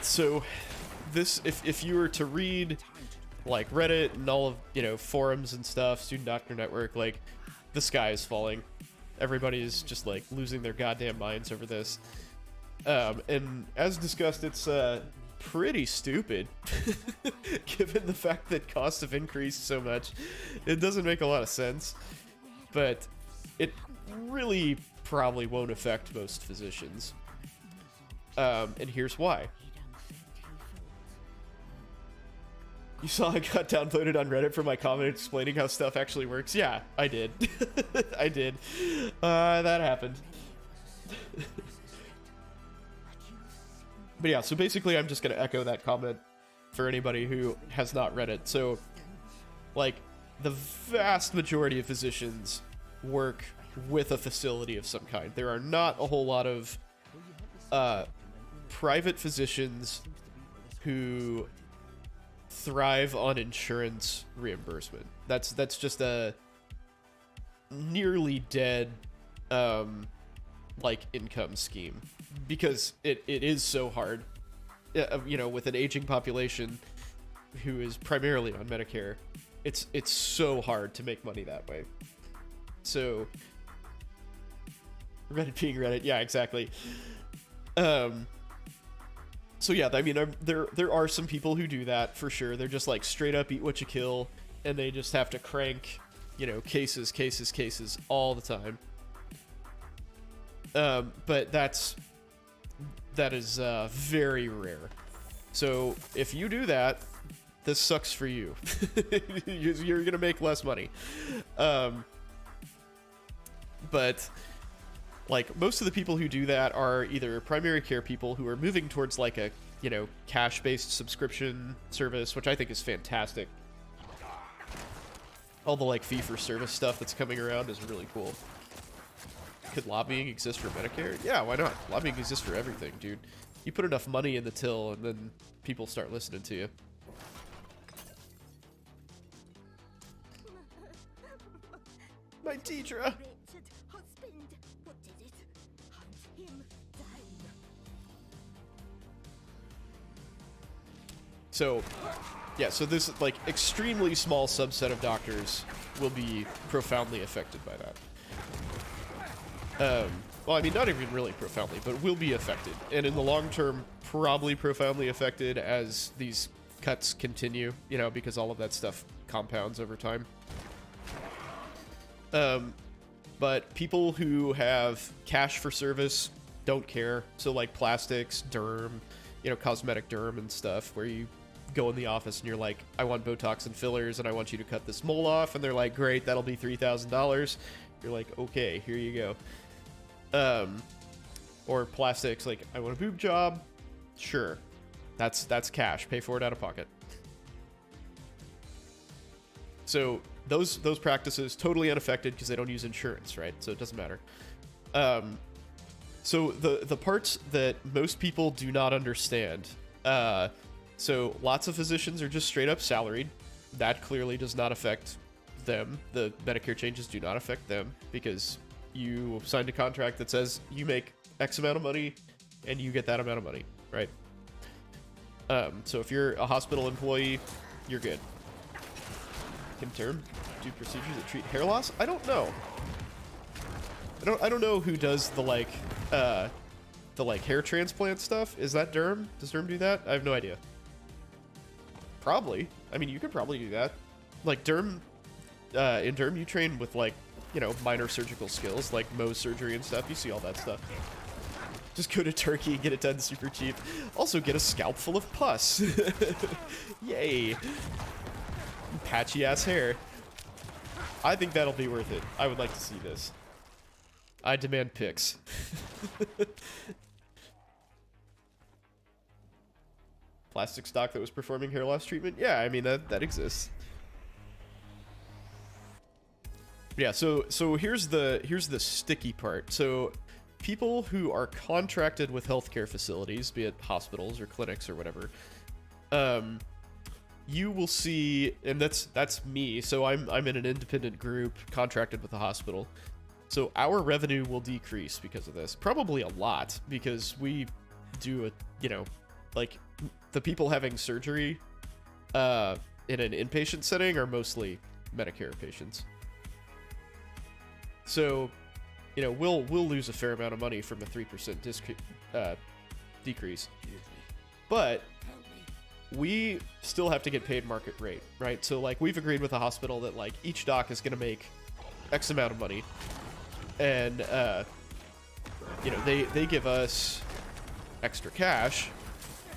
A: so this, if you were to read like Reddit and all of, you know, forums and stuff, Student Doctor Network, like, the sky is falling. Everybody is just like losing their goddamn minds over this. And as discussed, it's pretty stupid given the fact that costs have increased so much. It doesn't make a lot of sense, but it really probably won't affect most physicians. And here's why. You saw I got downvoted on Reddit for my comment explaining how stuff actually works? Yeah, I did. I did. That happened. But yeah, so basically I'm just going to echo that comment for anybody who has not read it. So, like, the vast majority of physicians work with a facility of some kind. There are not a whole lot of private physicians who thrive on insurance reimbursement. That's just a nearly dead like income scheme. because it is so hard, with an aging population who is primarily on Medicare, it's so hard to make money that way. So Reddit being Reddit, yeah, exactly. So yeah, I mean, there are some people who do that for sure. They're just like straight up eat what you kill, and they just have to crank, cases all the time. But that is very rare. So if you do that, this sucks for you. You're gonna make less money. But like most of the people who do that are either primary care people who are moving towards like a, cash-based subscription service, which I think is fantastic. All the like fee-for-service stuff that's coming around is really cool. Could lobbying exist for Medicare? Yeah, why not? Lobbying exists for everything, dude. You put enough money in the till, and then people start listening to you. My Deidre! So, yeah, so this, like, extremely small subset of doctors will be profoundly affected by that. Well, I mean, not even really profoundly, but will be affected. And in the long term, probably profoundly affected as these cuts continue, because all of that stuff compounds over time. But people who have cash for service don't care. So, like, plastics, derm, cosmetic derm and stuff, where you go in the office and you're like, I want Botox and fillers and I want you to cut this mole off, and they're like, great, that'll be $3,000. You're like, okay, here you go. Or plastics, like, I want a boob job. Sure, that's cash, pay for it out of pocket. So those practices totally unaffected because they don't use insurance, right? So it doesn't matter. So the parts that most people do not understand, so lots of physicians are just straight up salaried. That clearly does not affect them. The Medicare changes do not affect them because you signed a contract that says you make X amount of money and you get that amount of money, right? So if you're a hospital employee, you're good. Can derm do procedures that treat hair loss? I don't know. I don't know who does the hair transplant stuff. Is that derm? Does derm do that? I have no idea. Probably. I mean, you could probably do that. Like derm, in derm you train with like, minor surgical skills like Mohs surgery and stuff. You see all that stuff. Just go to Turkey and get it done super cheap. Also get a scalp full of pus. Yay. Patchy ass hair. I think that'll be worth it. I would like to see this. I demand pics. Plastic stock that was performing hair loss treatment? Yeah, I mean, that exists. Yeah, so here's the sticky part. So people who are contracted with healthcare facilities, be it hospitals or clinics or whatever, you will see, and that's me. So I'm in an independent group contracted with a hospital. So our revenue will decrease because of this. Probably a lot, because we do like the people having surgery in an inpatient setting are mostly Medicare patients. So, we'll lose a fair amount of money from a 3% decrease. But we still have to get paid market rate, right? So, like, we've agreed with the hospital that, like, each doc is going to make X amount of money. And, they give us extra cash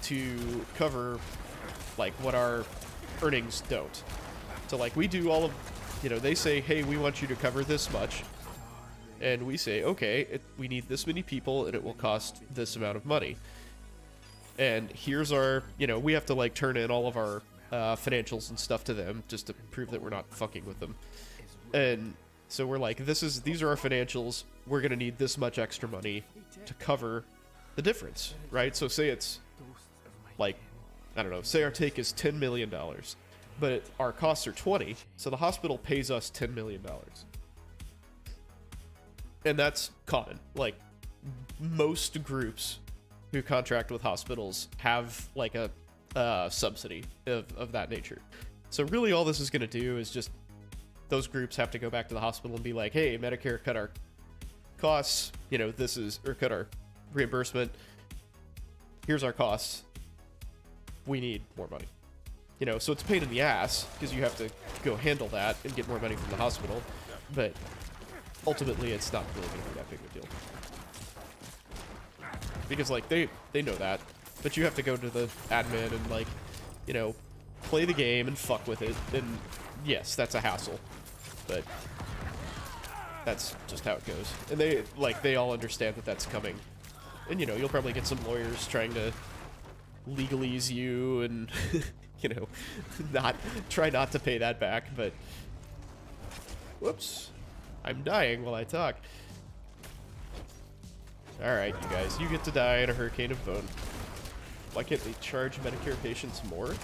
A: to cover, like, what our earnings don't. So, like, we do all of, they say, hey, we want you to cover this much. And we say, okay, we need this many people, and it will cost this amount of money. And here's our, we have to, like, turn in all of our financials and stuff to them just to prove that we're not fucking with them. And so we're like, these are our financials. We're going to need this much extra money to cover the difference, right? So say it's, like, I don't know, say our take is $10 million, but our costs are 20, so the hospital pays us $10 million. And that's common. Like, most groups who contract with hospitals have like a subsidy of that nature. So really all this is going to do is just those groups have to go back to the hospital and be like, hey, Medicare cut our costs, you know, or cut our reimbursement. Here's our costs. We need more money. You know, so it's a pain in the ass because you have to go handle that and get more money from the hospital. But ultimately, it's not really going to be that big of a deal. Because, like, they know that. But you have to go to the admin and, like, you know, play the game and fuck with it. And yes, that's a hassle. But that's just how it goes. And they all understand that that's coming. And, you know, you'll probably get some lawyers trying to legalese you and, you know, try not to pay that back. But, whoops. I'm dying while I talk. Alright, you guys, you get to die in a hurricane of bone. Why can't they charge Medicare patients more?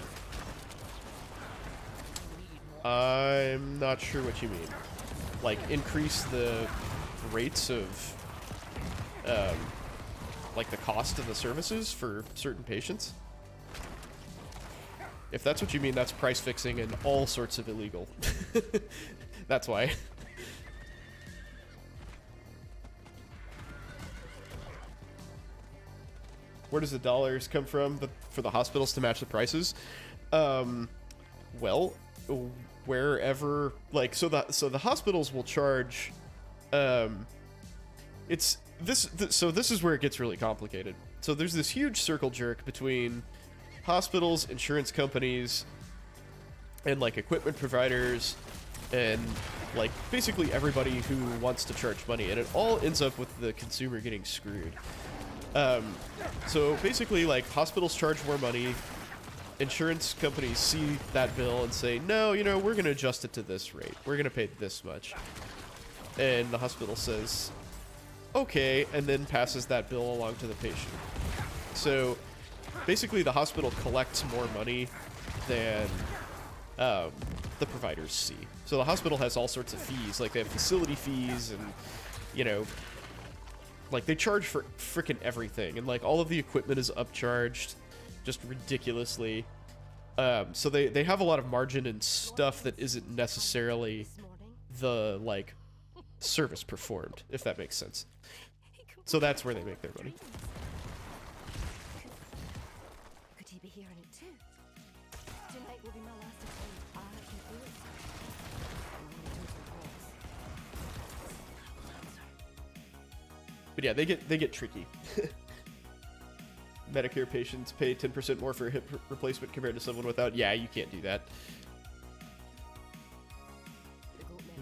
A: I'm not sure what you mean. Like, increase the rates of, like, the cost of the services for certain patients? If that's what you mean, that's price fixing and all sorts of illegal. That's why. Where does the dollars come from for the hospitals to match the prices? Well, wherever, like, so the hospitals will charge, so this is where it gets really complicated. So there's this huge circle jerk between hospitals, insurance companies, and, like, equipment providers, and, like, basically everybody who wants to charge money, and it all ends up with the consumer getting screwed. So basically, like, hospitals charge more money, insurance companies see that bill and say, no, you know, we're going to adjust it to this rate. We're going to pay this much. And the hospital says, okay, and then passes that bill along to the patient. So basically the hospital collects more money than the providers see. So the hospital has all sorts of fees, like they have facility fees and, you know, like, they charge for frickin' everything, and, like, all of the equipment is upcharged just ridiculously. So they have a lot of margin and stuff that isn't necessarily the, like, service performed, if that makes sense. So that's where they make their money.
C: Could he be hearing it too? Tonight will be my last attempt. I can do it.
A: But yeah, they get tricky. Medicare patients pay 10% more for a hip replacement compared to someone without. Yeah, you can't do that.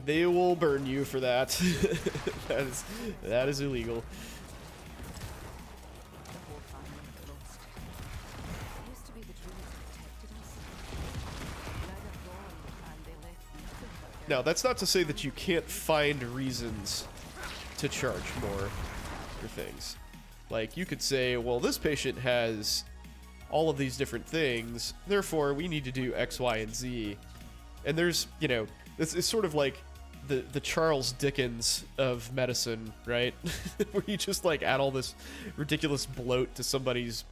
A: They will burn you for that. that is illegal. Now, that's not to say that you can't find reasons to charge more for things. Like, you could say, well, this patient has all of these different things, therefore we need to do X, Y, and Z. And there's, you know, it's sort of like the Charles Dickens of medicine, right? Where you just, like, add all this ridiculous bloat to somebody's,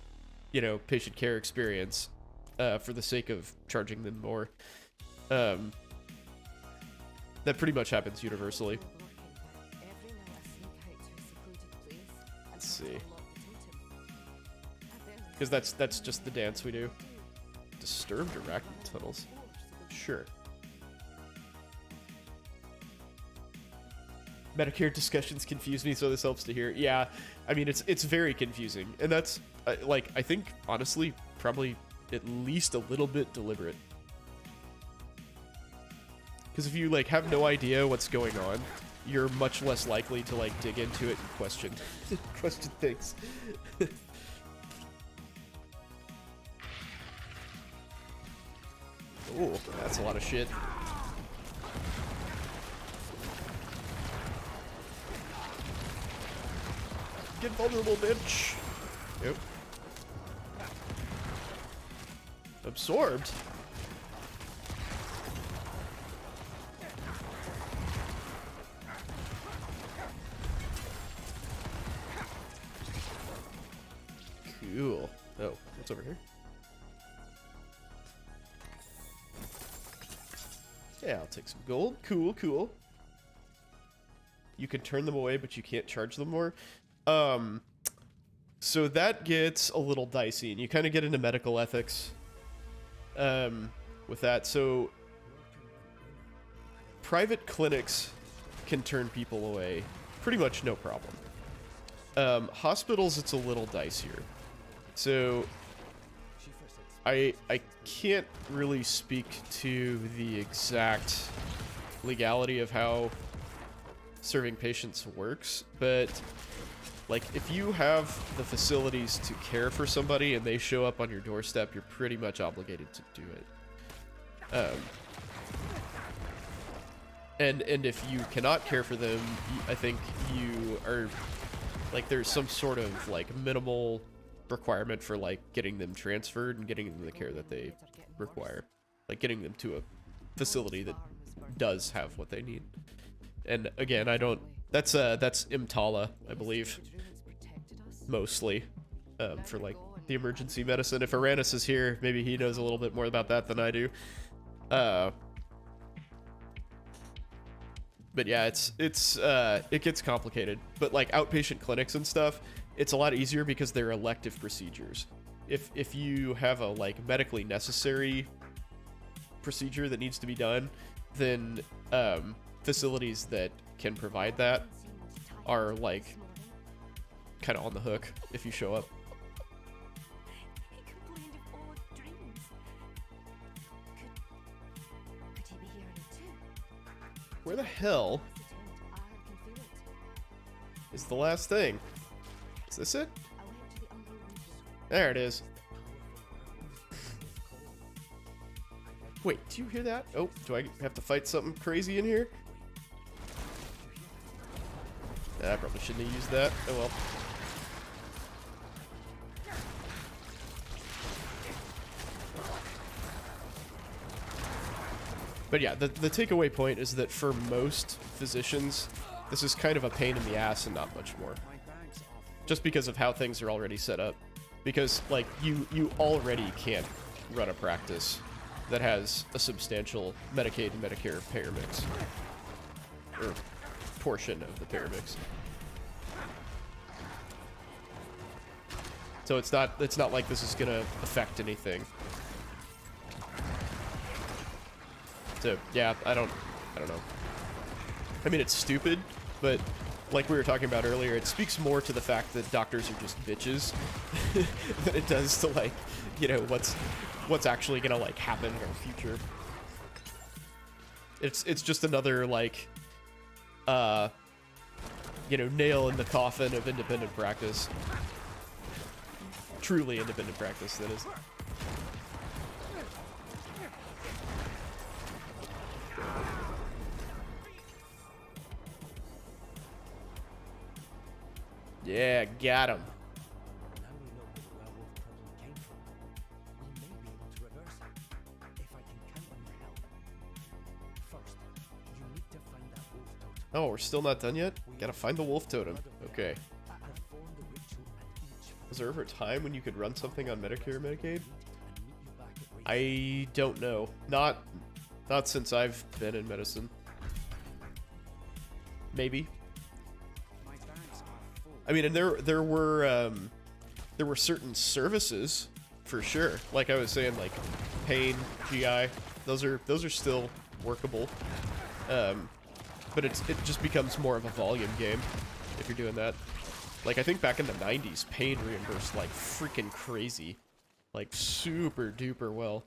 A: you know, patient care experience for the sake of charging them more. That pretty much happens universally. Let's see. Because that's just the dance we do. Disturbed arachnid tunnels. Sure. Medicare discussions confuse me, so this helps to hear. Yeah, I mean, it's very confusing. And that's, like, I think, honestly, probably at least a little bit deliberate. Because if you, like, have no idea what's going on, you're much less likely to, like, dig into it and question things. Oh, that's a lot of shit. Get vulnerable, bitch. Yep. Absorbed. Oh, what's over here? Yeah, I'll take some gold. Cool, cool. You can turn them away, but you can't charge them more. So that gets a little dicey, and you kind of get into medical ethics with that. So private clinics can turn people away pretty much no problem. Hospitals, it's a little dicier. So I can't really speak to the exact legality of how serving patients works, but like if you have the facilities to care for somebody and they show up on your doorstep, you're pretty much obligated to do it. And if you cannot care for them, I think you are like there's some sort of like minimal requirement for like getting them transferred and getting them the care that they require, like getting them to a facility that does have what they need. And again, I don't. That's EMTALA, I believe, mostly for like the emergency medicine. If Aranis is here, maybe he knows a little bit more about that than I do. But yeah, it gets complicated. But like outpatient clinics and stuff, it's a lot easier because they're elective procedures. If you have a like medically necessary procedure that needs to be done, then facilities that can provide that are like kind of on the hook if you show up.
C: He complained of odd dreams. Could he be hearing it too?
A: Where the hell
C: I can feel it.
A: is the last thing? Is this it?
C: I went to the under roof.
A: There it is. Wait, do you hear that? Oh, do I have to fight something crazy in here? I probably shouldn't have used that. Oh well. But yeah, the takeaway point is that for most physicians, this is kind of a pain in the ass and not much more. Just because of how things are already set up. Because, like, you already can't run a practice that has a substantial Medicaid and Medicare payer mix. Or portion of the payer mix. So it's not like this is gonna affect anything. So yeah, I don't know. I mean, it's stupid, but like we were talking about earlier, it speaks more to the fact that doctors are just bitches than it does to like, you know, what's actually gonna like happen in our future. It's just another like you know, nail in the coffin of independent practice. Truly independent practice, that is. Yeah, got him.
B: Now we know where the werewolf problem came from. We may be able to reverse it, if I can count on your help. First, you need to find that wolf totem.
A: Oh, we're still not done yet? Gotta find the wolf totem. Okay.
B: Perform the ritual at each
A: Was there ever a time when you could run something on Medicare or Medicaid?
B: and meet you back at race.
A: I don't know. Not since I've been in medicine. Maybe.
B: My bags are full.
A: I mean, and there were certain services for sure. Like I was saying, like pain, GI, those are still workable. But it just becomes more of a volume game if you're doing that. Like I think back in the 90s, pain reimbursed like freaking crazy, like super duper well.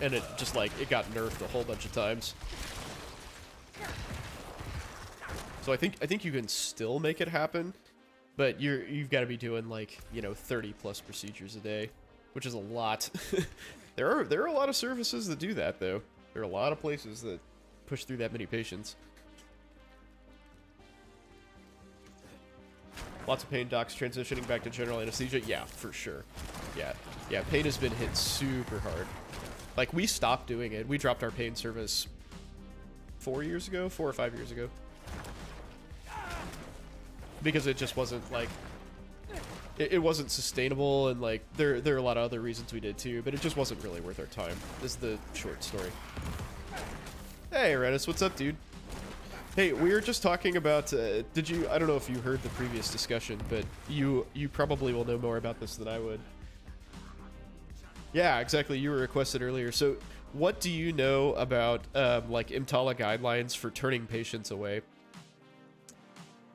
A: And it just like it got nerfed a whole bunch of times. So I think you can still make it happen, but you've got to be doing like, you know, 30 plus procedures a day, which is a lot. there are a lot of services that do that though. There are a lot of places that push through that many patients. Lots of pain docs transitioning back to general anesthesia. Yeah, for sure. Yeah, pain has been hit super hard. Like we stopped doing it. We dropped our pain service 4 or 5 years ago. Because it just wasn't like, it wasn't sustainable, and like there are a lot of other reasons we did too, but it just wasn't really worth our time. This is the short story. Hey, Renus, what's up, dude? Hey, we were just talking about, I don't know if you heard the previous discussion, but you probably will know more about this than I would. Yeah, exactly, you were requested earlier. So, what do you know about, like, EMTALA guidelines for turning patients away?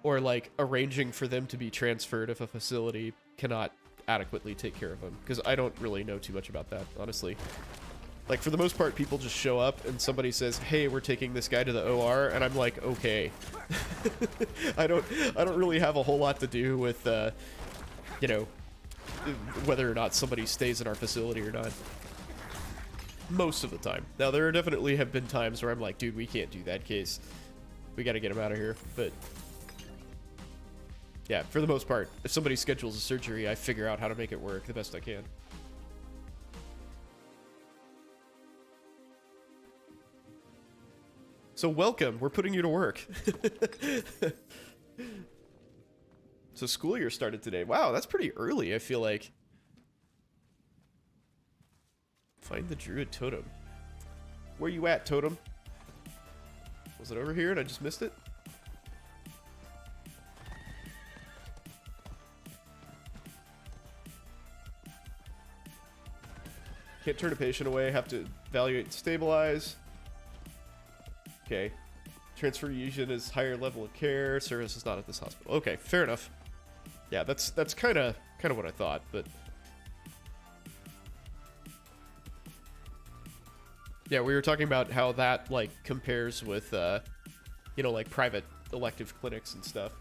A: Or, like, arranging for them to be transferred if a facility cannot adequately take care of them? Because I don't really know too much about that, honestly. Like, for the most part, people just show up and somebody says, hey, we're taking this guy to the OR, and I'm like, okay. I don't really have a whole lot to do with, you know, whether or not somebody stays in our facility or not. Most of the time. Now, there definitely have been times where I'm like, dude, we can't do that case. We gotta get him out of here. But, yeah, for the most part, if somebody schedules a surgery, I figure out how to make it work the best I can. So welcome, we're putting you to work. So school year started today. Wow, that's pretty early, I feel like. Find the druid totem. Where you at, totem? Was it over here and I just missed it? Can't turn a patient away, have to evaluate and stabilize. Okay. Transfusion is higher level of care. Service is not at this hospital. Okay, fair enough. Yeah, that's kind of what I thought, but yeah, we were talking about how that like compares with you know, like private elective clinics and stuff.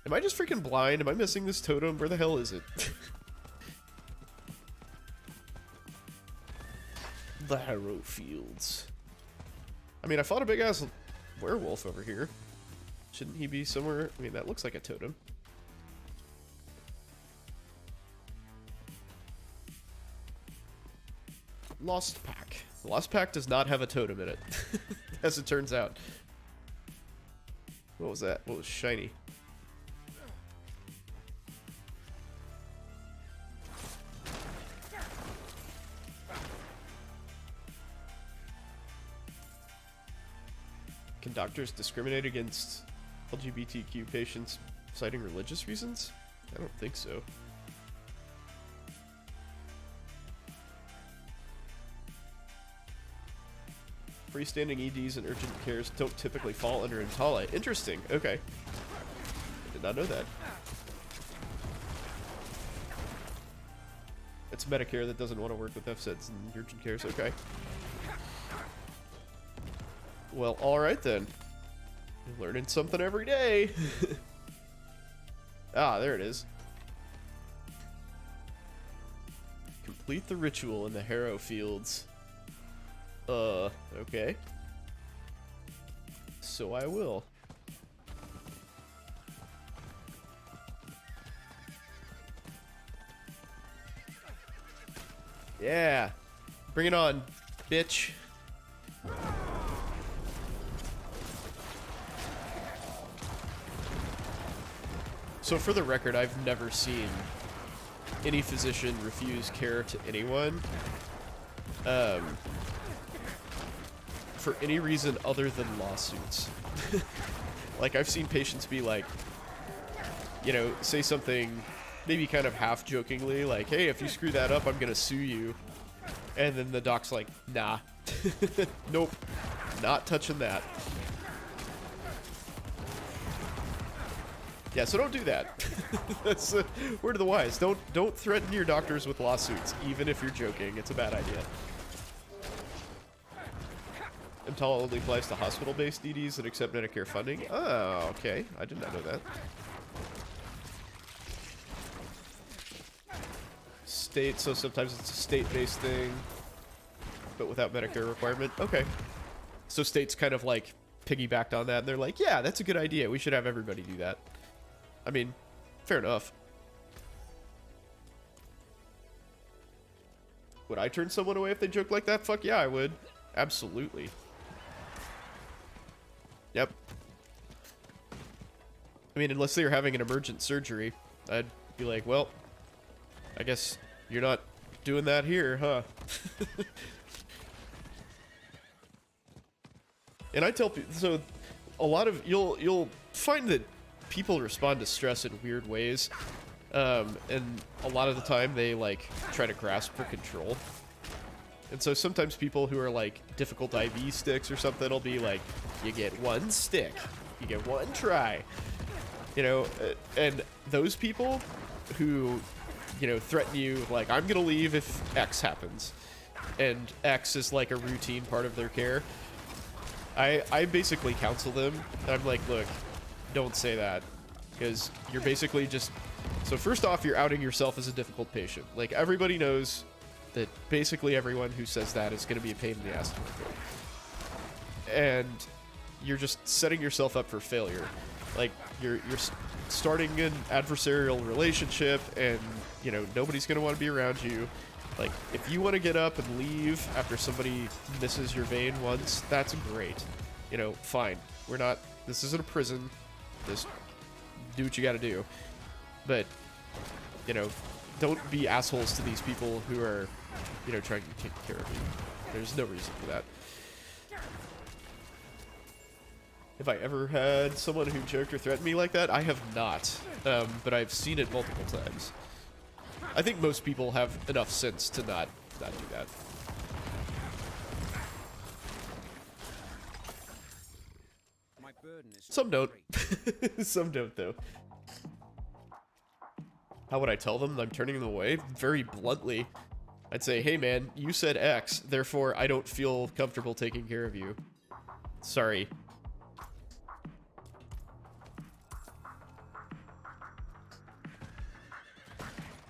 A: Am I just freaking blind? Am I missing this totem? Where the hell is it? The Harrow Fields. I mean, I fought a big-ass werewolf over here. Shouldn't he be somewhere? I mean, that looks like a totem. Lost Pack. Lost Pack does not have a totem in it, as it turns out. What was that? What was shiny? Can doctors discriminate against LGBTQ patients citing religious reasons? I don't think so. Freestanding EDs and urgent cares don't typically fall under EMTALA. Interesting. Okay. I did not know that. It's Medicare that doesn't want to work with FSEDs and urgent cares. Okay. Well, alright then. You're learning something every day. Ah, there it is. Complete the ritual in the Harrow Fields. Okay. So I will. Yeah. Bring it on, bitch. So for the record, I've never seen any physician refuse care to anyone for any reason other than lawsuits. Like, I've seen patients be like, you know, say something maybe kind of half jokingly, like, hey, if you screw that up, I'm gonna sue you. And then the doc's like, nah. Nope, not touching that. Yeah, so don't do that. That's word of the wise. Don't threaten your doctors with lawsuits, even if you're joking. It's a bad idea. EMTALA only applies to hospital-based EDs that accept Medicare funding. Oh, okay. I did not know that. State, so sometimes it's a state-based thing, but without Medicare requirement. Okay. So states kind of like piggybacked on that, and they're like, yeah, that's a good idea. We should have everybody do that. I mean, fair enough. Would I turn someone away if they joke like that? Fuck yeah, I would. Absolutely. Yep. I mean, unless they were having an emergent surgery, I'd be like, well, I guess you're not doing that here, huh? And I tell people, so a lot of, you'll find that people respond to stress in weird ways. And a lot of the time they like try to grasp for control. And so sometimes people who are like difficult IV sticks or something will be like, you get one stick, you get one try, you know, and those people who, you know, threaten you like, I'm gonna leave if X happens, and X is like a routine part of their care. I basically counsel them. I'm like, look, don't say that, because you're basically just, so first off, you're outing yourself as a difficult patient. Like, everybody knows that basically everyone who says that is going to be a pain in the ass to work with. And you're just setting yourself up for failure. Like, you're starting an adversarial relationship, and, you know, nobody's going to want to be around you. Like, if you want to get up and leave after somebody misses your vein once, that's great. You know, fine. We're not, this isn't a prison. Just do what you got to do. But, you know, don't be assholes to these people who are, you know, trying to take care of you. There's no reason for that. Have I ever had someone who joked or threatened me like that? I have not. But I've seen it multiple times. I think most people have enough sense to not do that.
B: My burden is
A: Some don't. Some don't, though. How would I tell them I'm turning them away? Very bluntly. I'd say, hey man, you said X, therefore I don't feel comfortable taking care of you. Sorry.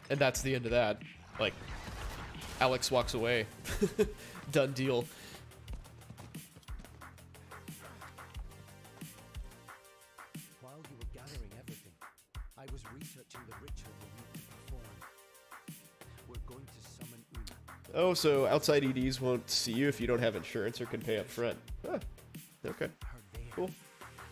A: And that's the end of that. Like, Alex walks away. Done deal.
B: While you were gathering everything, I was researching the ritual we need to perform. We're going to summon Una.
A: Oh, so outside EDs won't see you if you don't have insurance or can pay up front. Ah, okay.
B: Her there,
A: Cool.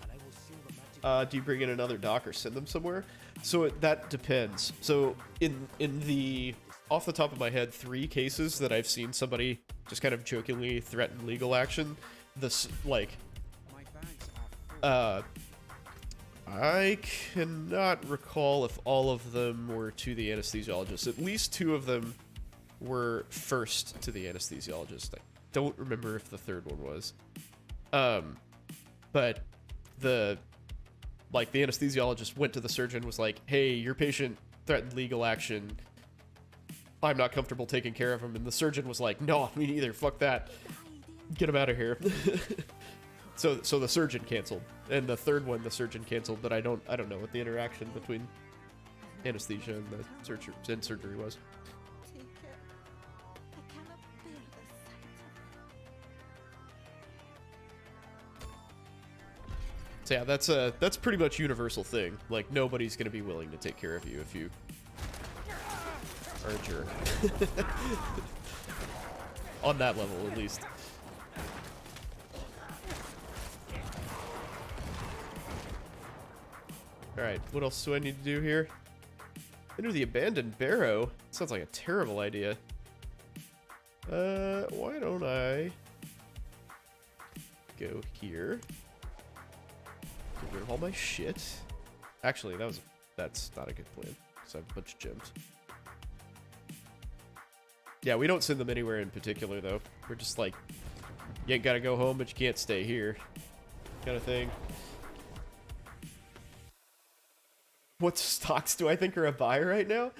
B: and I will seal the magic.
A: Do you bring in another doc or send them somewhere? So that depends. So in the, off the top of my head, 3 cases that I've seen somebody just kind of jokingly threaten legal action, this, like,
B: My bags are full.
A: I cannot recall if all of them were to the anesthesiologist. At least 2 of them were first to the anesthesiologist. I don't remember if the third one was. But the anesthesiologist went to the surgeon, was like, hey, your patient threatened legal action. I'm not comfortable taking care of him. And the surgeon was like, no, me neither. Fuck that. Get him out of here. So the surgeon canceled. And the third one, the surgeon canceled, but I don't know what the interaction between anesthesia and the surgery was.
C: Take it. I cannot bear the sight of.
A: So yeah, that's pretty much universal thing. Like, nobody's gonna be willing to take care of you if you are a jerk. On that level, at least. Alright, what else do I need to do here? Enter the abandoned barrow? Sounds like a terrible idea. Why don't I go here? Get rid of all my shit. Actually, that's not a good plan, because I have a bunch of gems. Yeah, we don't send them anywhere in particular, though. We're just like, you ain't gotta go home, but you can't stay here, kind of thing. What stocks do I think are a buy right now?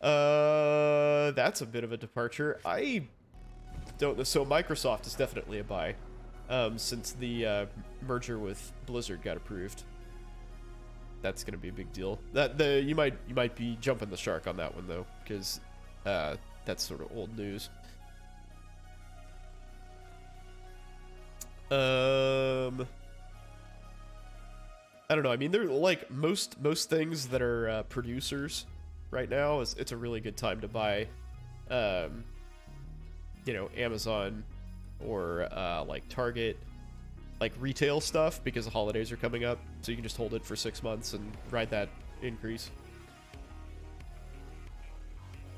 A: That's a bit of a departure. I don't know. So Microsoft is definitely a buy, since the merger with Blizzard got approved. That's gonna be a big deal. You might be jumping the shark on that one though, because that's sort of old news. I don't know. I mean, they're like most things that are producers right now. It's a really good time to buy you know, Amazon or like Target, like retail stuff, because the holidays are coming up. So you can just hold it for 6 months and ride that increase.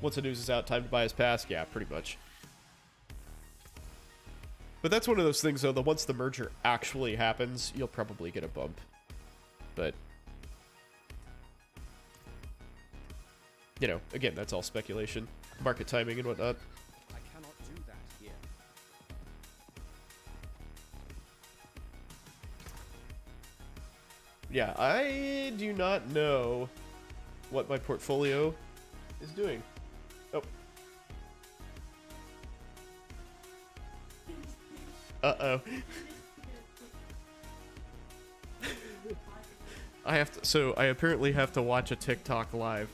A: Once the news is out, time to buy his pass. Yeah, pretty much. But that's one of those things, though, that once the merger actually happens, you'll probably get a bump. But, you know, again, that's all speculation. Market timing and whatnot.
B: I cannot do that here.
A: Yeah, I do not know what my portfolio is doing. Oh. Uh-oh. I apparently have to watch a TikTok live.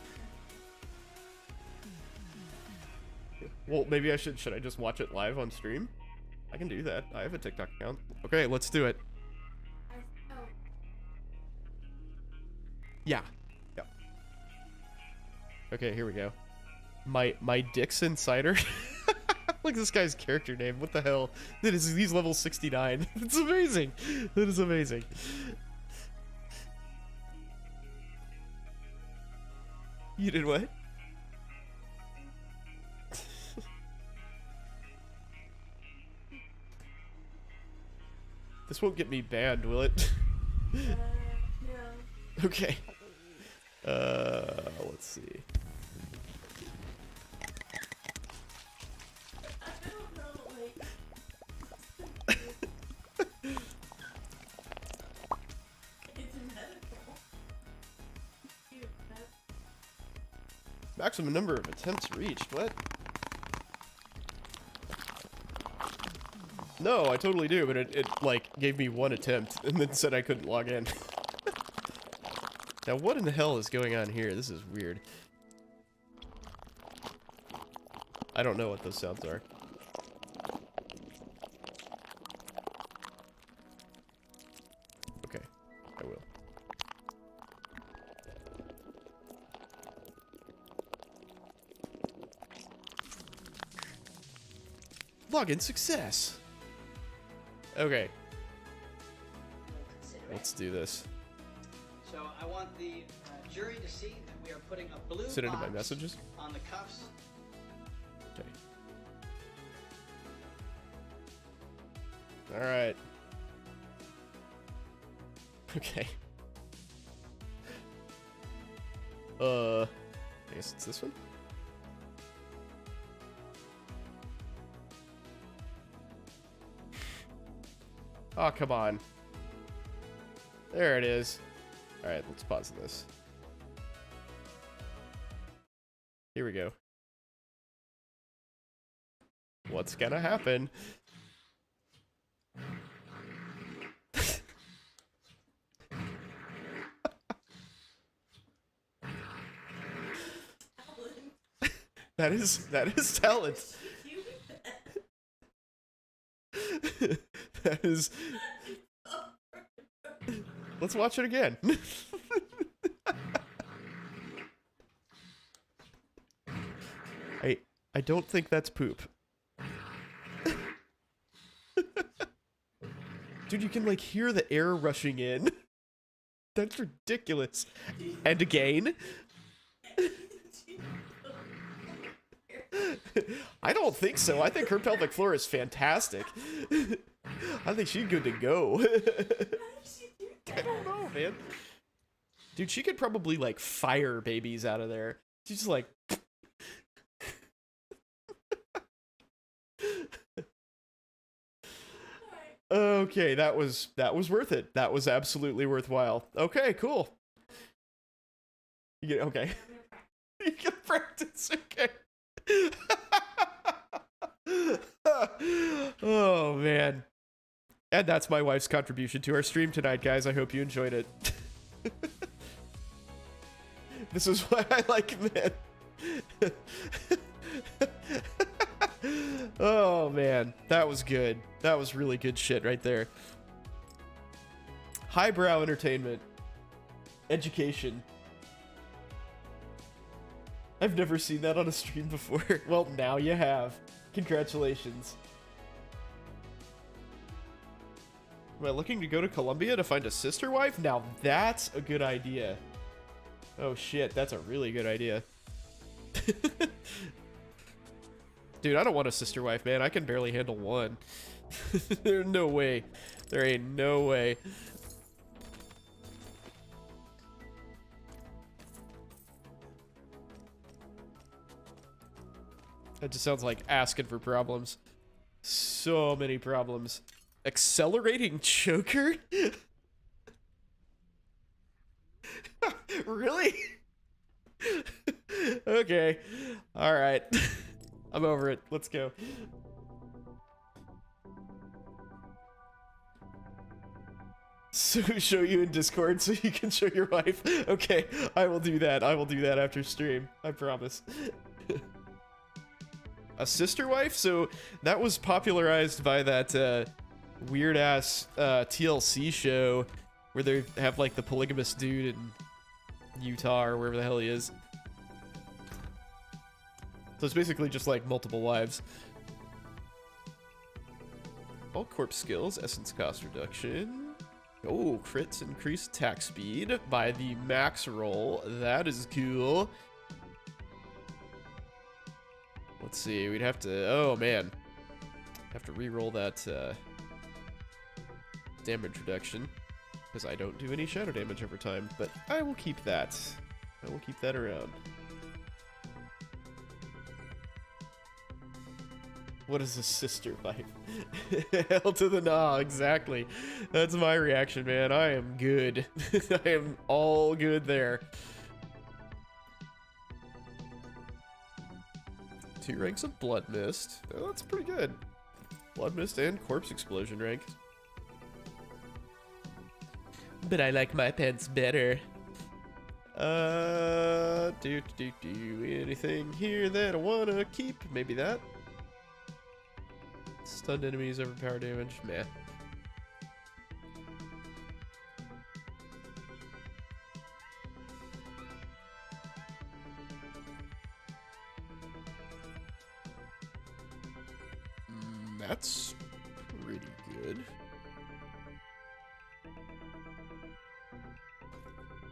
A: Well, maybe I should I just watch it live on stream? I can do that. I have a TikTok account. Okay, let's do it. Yeah. Yep. Okay, here we go. My Dick's Insider. Look at this guy's character name. What the hell? He's level 69. It's amazing. That is amazing. You did what? This won't get me banned, will it?
D: No.
A: Okay. Let's see.
D: I don't know, like... it's medical.
A: Maximum number of attempts reached. What? No, I totally do, but it like gave me one attempt and then said I couldn't log in. Now what in the hell is going on here? This is weird. I don't know what those sounds are. Okay, I will. Login success! Okay, let's do this.
E: So I want the jury to see that we are putting a blue
A: Send it into my
E: box
A: messages.
E: on the cuffs.
A: Okay. Alright. Okay. I guess it's this one? Oh, come on. There it is. Alright, let's pause this. Here we go. What's gonna happen? That is talent. That is. Let's watch it again. I don't think that's poop. Dude, you can like hear the air rushing in. That's ridiculous. And again. I don't think so. I think her pelvic floor is fantastic. I think she's good to go. I don't know, man. Dude, she could probably like fire babies out of there. She's just like. Okay, that was worth it. That was absolutely worthwhile. Okay, cool. You get okay. You can practice. Okay. Oh man. And that's my wife's contribution to our stream tonight, guys. I hope you enjoyed it. This is why I like men. Oh man, that was good. That was really good shit right there. Highbrow entertainment. Education. I've never seen that on a stream before. Well, now you have. Congratulations. Am I looking to go to Colombia to find a sister wife? Now that's a good idea. Oh shit, that's a really good idea. Dude, I don't want a sister wife, man. I can barely handle one. There's no way. There ain't no way. That just sounds like asking for problems. So many problems. Accelerating choker? Really? Okay. Alright. I'm over it. Let's go. So show you in Discord so you can show your wife. Okay, I will do that. I will do that after stream. I promise. A sister wife? So that was popularized by that weird ass TLC show where they have like the polygamous dude in Utah or wherever the hell he is. So it's basically just like multiple wives. All corpse skills, essence cost reduction. Oh, crits increase attack speed by the max roll. That is cool. Let's see, we'd have to, oh man. Have to re-roll that damage reduction. Because I don't do any shadow damage over time, but I will keep that. I will keep that around. What is a sister wife? Hell to the nah, exactly. That's my reaction, man. I am good. I am all good there. 2 ranks of Blood Mist. Oh, that's pretty good. Blood Mist and Corpse Explosion rank. But I like my pants better. Anything here that I wanna keep? Maybe that. Stunned enemies overpower damage. Meh. That's pretty good.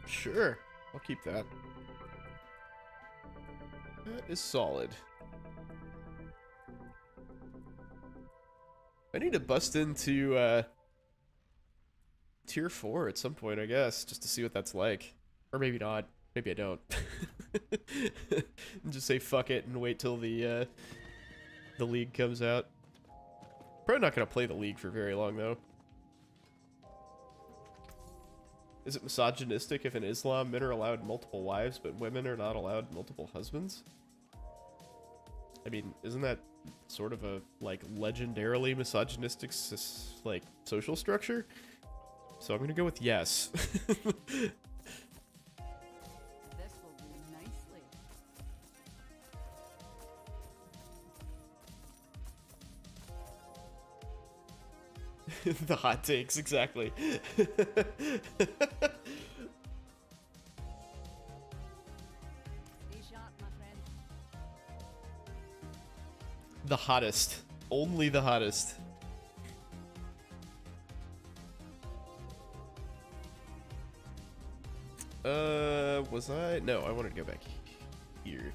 A: Sure, I'll keep that. That is solid. I need to bust into tier 4 at some point, I guess, just to see what that's like. Or maybe not. Maybe I don't. Just say fuck it and wait till the league comes out. Probably not gonna play the league for very long though. Is it misogynistic if in Islam men are allowed multiple wives but women are not allowed multiple husbands? I mean, isn't that sort of a like legendarily misogynistic like social structure? So I'm gonna go with yes.
F: This will do nicely.
A: The hot takes, exactly.
F: Stay sharp, my friend.
A: The hottest. Only the hottest. Was I? No, I wanted to go back here.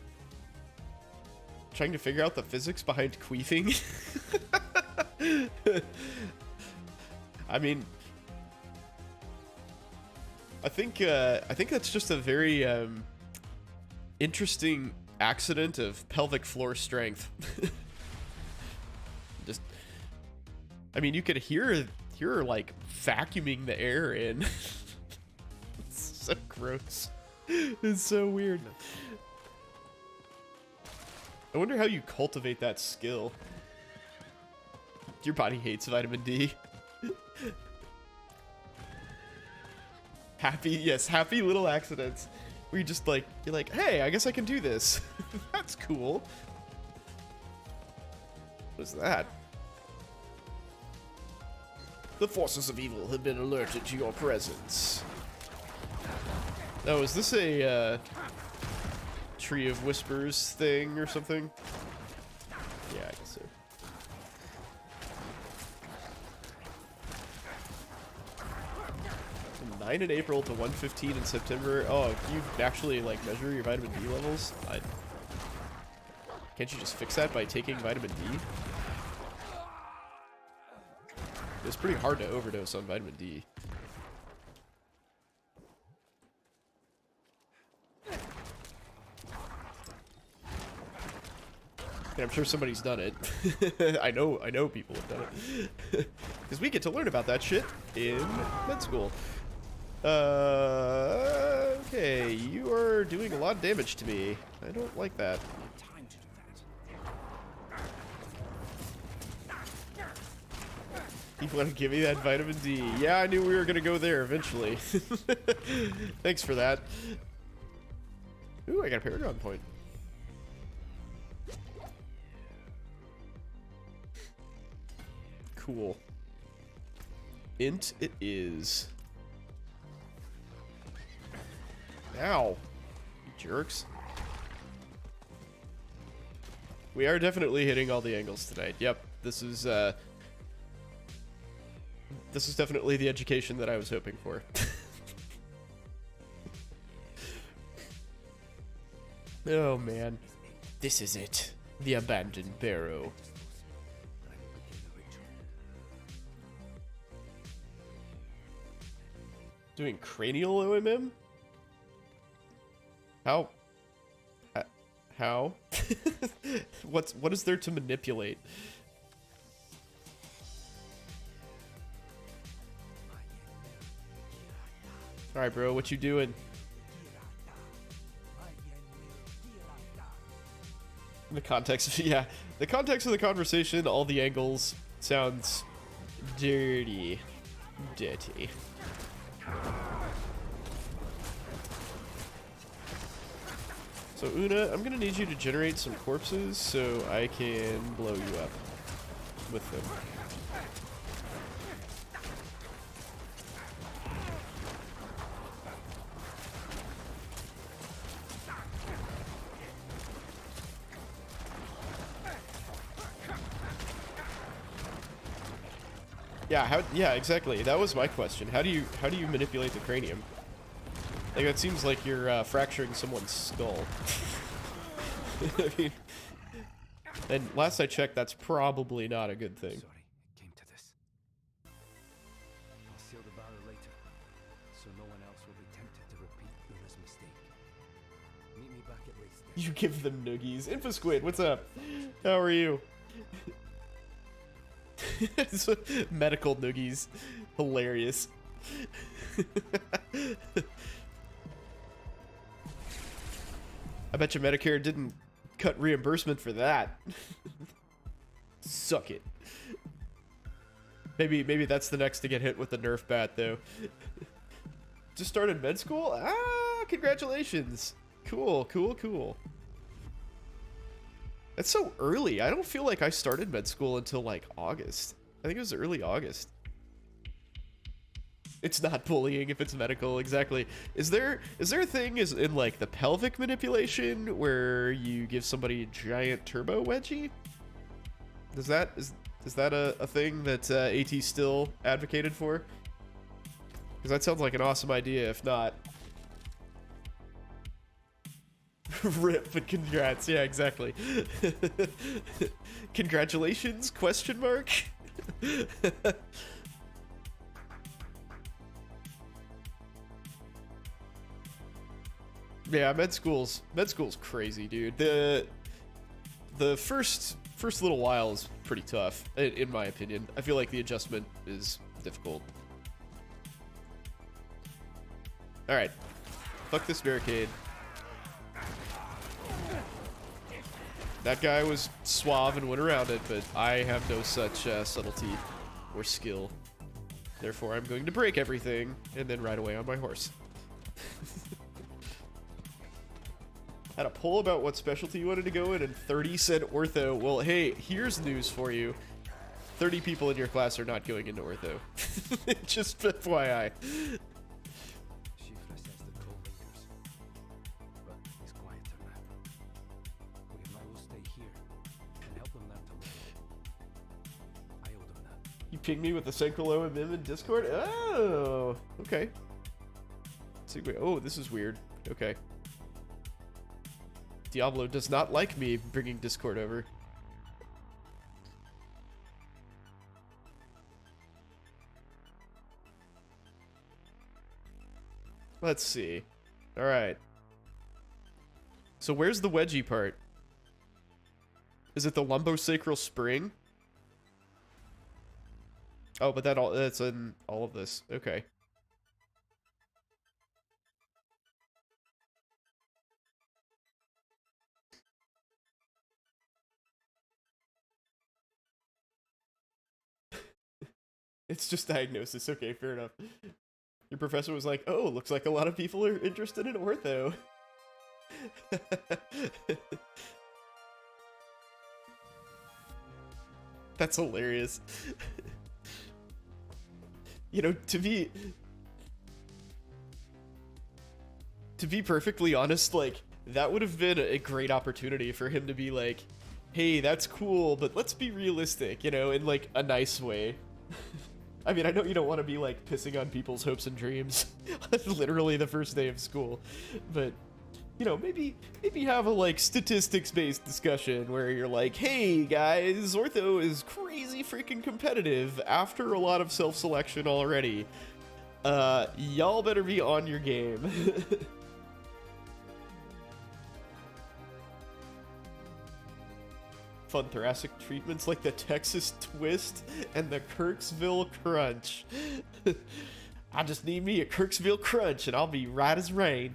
A: Trying to figure out the physics behind queefing. I mean, I think that's just a very interesting accident of pelvic floor strength. Just, I mean, you could hear her like vacuuming the air in. It's so gross. It's so weird. I wonder how you cultivate that skill. Your body hates vitamin D. Happy little accidents. Where you just like, you're like, hey, I guess I can do this. That's cool. What's that? The forces of evil have been alerted to your presence. Oh, is this a Tree of Whispers thing or something? Yeah, I guess so. 9 in April to 115 in September. Oh, can you actually like measure your vitamin D levels? Can't you just fix that by taking vitamin D? It's pretty hard to overdose on vitamin D. And I'm sure somebody's done it. I know people have done it. Because we get to learn about that shit in med school. Okay, you are doing a lot of damage to me. I don't like that.
B: Time to do
A: You want to give me that vitamin D? Yeah, I knew we were going to go there eventually. Thanks for that. Ooh, I got a Paragon point. Cool. Int it is. Ow. You jerks. We are definitely hitting all the angles tonight. Yep, this is definitely the education that I was hoping for. Oh man. This is it. The abandoned barrow. Doing cranial OMM? How? How? What is there to manipulate? All right, bro, what you doing? In the context, yeah, the context of the conversation, all the angles sounds dirty. So Una, I'm gonna need you to generate some corpses so I can blow you up with them. Yeah, yeah, exactly. That was my question. How do you manipulate the cranium? Like, it seems like you're fracturing someone's skull. I mean, and last I checked, that's probably not a good thing.
B: Sorry, it came to this. I'll seal the barrel later, so no one else will be tempted to repeat Una's mistake. Meet me back at race day.
A: You give them noogies. InfoSquid, what's up? How are you? Medical noogies. Hilarious. I bet you Medicare didn't cut reimbursement for that. Suck it. Maybe that's the next to get hit with the Nerf bat, though. Just started med school? Ah, congratulations. Cool, cool, cool. That's so early. I don't feel like I started med school until like August. I think it was early August. It's not bullying if it's medical, exactly. Is there a thing in like the pelvic manipulation where you give somebody a giant turbo wedgie? Is that a thing that AT still advocated for? Because that sounds like an awesome idea. If not, rip, but congrats. Yeah, exactly. Congratulations? Question mark. Yeah, med school's crazy, dude. The first little while is pretty tough, in my opinion. I feel like the adjustment is difficult. All right, fuck this barricade. That guy was suave and went around it, but I have no such subtlety or skill. Therefore, I'm going to break everything and then ride away on my horse. Had a poll about what specialty you wanted to go in, and 30 said ortho. Well, hey, here's news for you. 30 people in your class are not going into ortho. Just FYI.
B: Shifra says the troll lingers, but he's quieter now. We can all stay here and help them learn to live. I owe them that.
A: You pinged me with the Synchro OMM in Discord? Oh, okay. See, wait, oh, this is weird. Okay. Diablo does not like me bringing Discord over. Let's see. All right. So where's the wedgie part? Is it the lumbosacral spring? Oh, but that's in all of this. Okay. It's just diagnosis. Okay, fair enough. Your professor was like, oh, looks like a lot of people are interested in ortho. That's hilarious. You know, to be perfectly honest, like, that would have been a great opportunity for him to be like, hey, that's cool, but let's be realistic, you know, in like a nice way. I mean, I know you don't want to be like pissing on people's hopes and dreams literally the first day of school, but you know, maybe have a like statistics-based discussion where you're like, hey guys, ortho is crazy freaking competitive after a lot of self-selection already. Y'all better be on your game. Fun thoracic treatments like the Texas Twist and the Kirksville Crunch. I just need me a Kirksville Crunch and I'll be right as rain.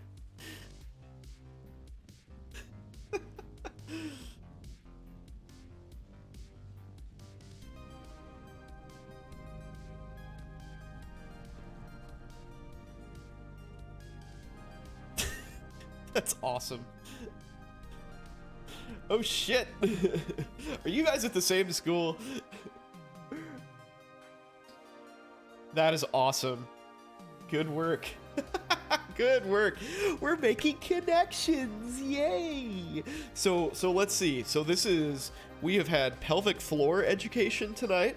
A: That's awesome. Oh shit! Are you guys at the same school? That is awesome. Good work. Good work. We're making connections. Yay! So let's see. So we have had pelvic floor education tonight.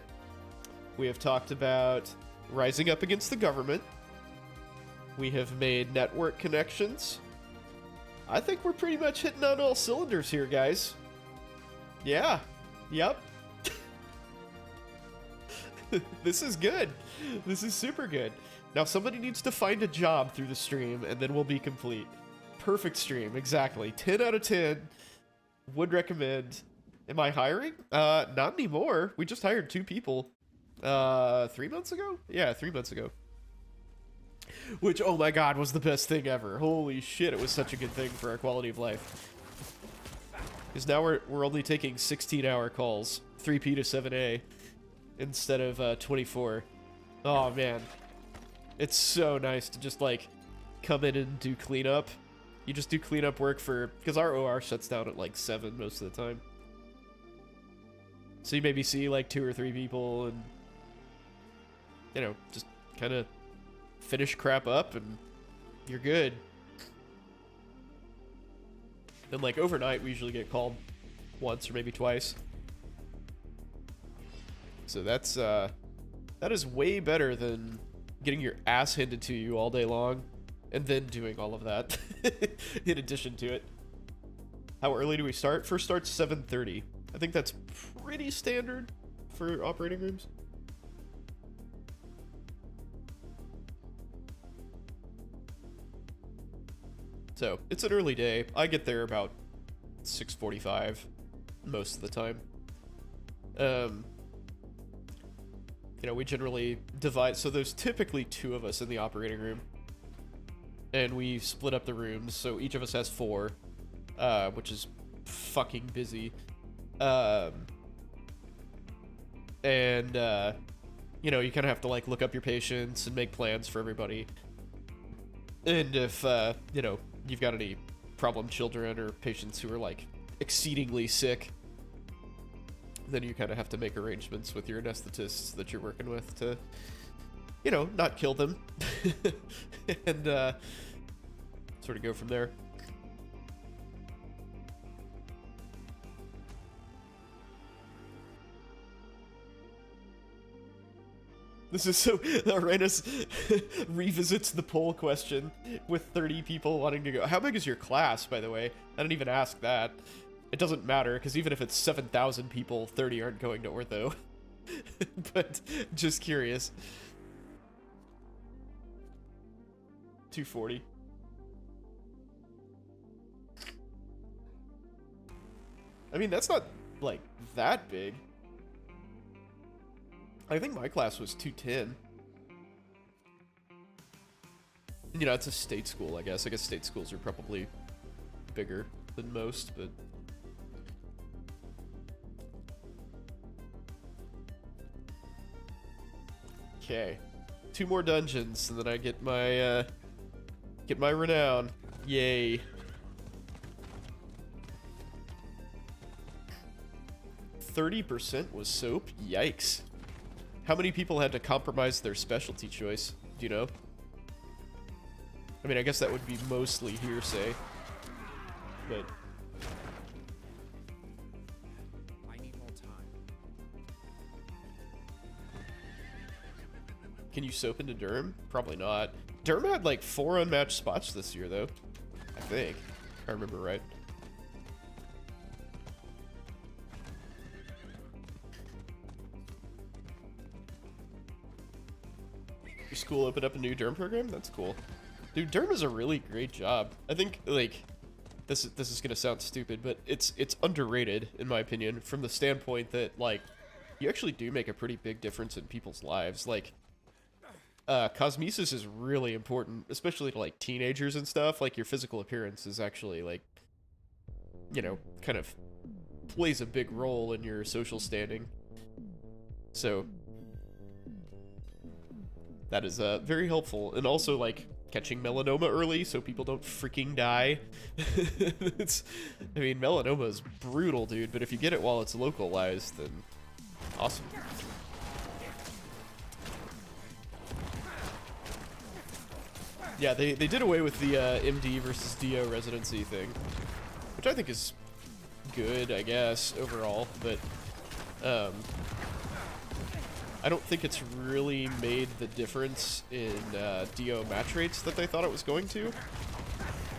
A: We have talked about rising up against the government. We have made network connections. I think we're pretty much hitting on all cylinders here, guys. Yeah. Yep. This is good. This is super good. Now somebody needs to find a job through the stream, and then we'll be complete. Perfect stream, exactly. 10 out of 10. Would recommend. Am I hiring? Not anymore. We just hired 2 people. 3 months ago? Yeah, 3 months ago. Which, oh my god, was the best thing ever. Holy shit, it was such a good thing for our quality of life. Because now we're only taking 16-hour calls, 3P to 7A, instead of 24. Oh man, it's so nice to just like come in and do cleanup. You just do cleanup work because our OR shuts down at like 7 most of the time. So you maybe see like 2 or 3 people and, you know, just kind of finish crap up and you're good. Then like overnight we usually get called once or maybe twice. So that's that is way better than getting your ass handed to you all day long and then doing all of that in addition to it. How early do we start? First start's 7:30. I think that's pretty standard for operating rooms. So, it's an early day. I get there about 6:45 most of the time. You know, we generally divide, so there's typically 2 of us in the operating room. And we split up the rooms, so each of us has 4, which is fucking busy. You know, you kind of have to like look up your patients and make plans for everybody. And if, you know, you've got any problem children or patients who are like exceedingly sick, then you kind of have to make arrangements with your anesthetists that you're working with to, you know, not kill them and sort of go from there. This is so... Arenas revisits the poll question with 30 people wanting to go. How big is your class, by the way? I didn't even ask that. It doesn't matter, because even if it's 7,000 people, 30 aren't going to ortho. But, just curious. 240. I mean, that's not, like, that big. I think my class was 210. You know, it's a state school, I guess. I guess state schools are probably bigger than most, but... Okay. 2 more dungeons, and then I get my renown. Yay. 30% was soap? Yikes. How many people had to compromise their specialty choice? Do you know? I mean, I guess that would be mostly hearsay. But...
B: I need more time.
A: Can you soap into Derm? Probably not. Derm had like 4 unmatched spots this year, though. I think. If I remember right. Your school opened up a new Derm program? That's cool. Dude, Derm is a really great job. I think, like, this is gonna sound stupid, but it's underrated, in my opinion, from the standpoint that, like, you actually do make a pretty big difference in people's lives. Like, cosmesis is really important, especially to, like, teenagers and stuff. Like, your physical appearance is actually, like, you know, kind of plays a big role in your social standing. So, that is very helpful. And also, like, catching melanoma early so people don't freaking die. I mean, melanoma is brutal, dude, but if you get it while it's localized, then awesome. Yeah, they did away with the MD versus DO residency thing, which I think is good, I guess, overall, but I don't think it's really made the difference in DO match rates that they thought it was going to.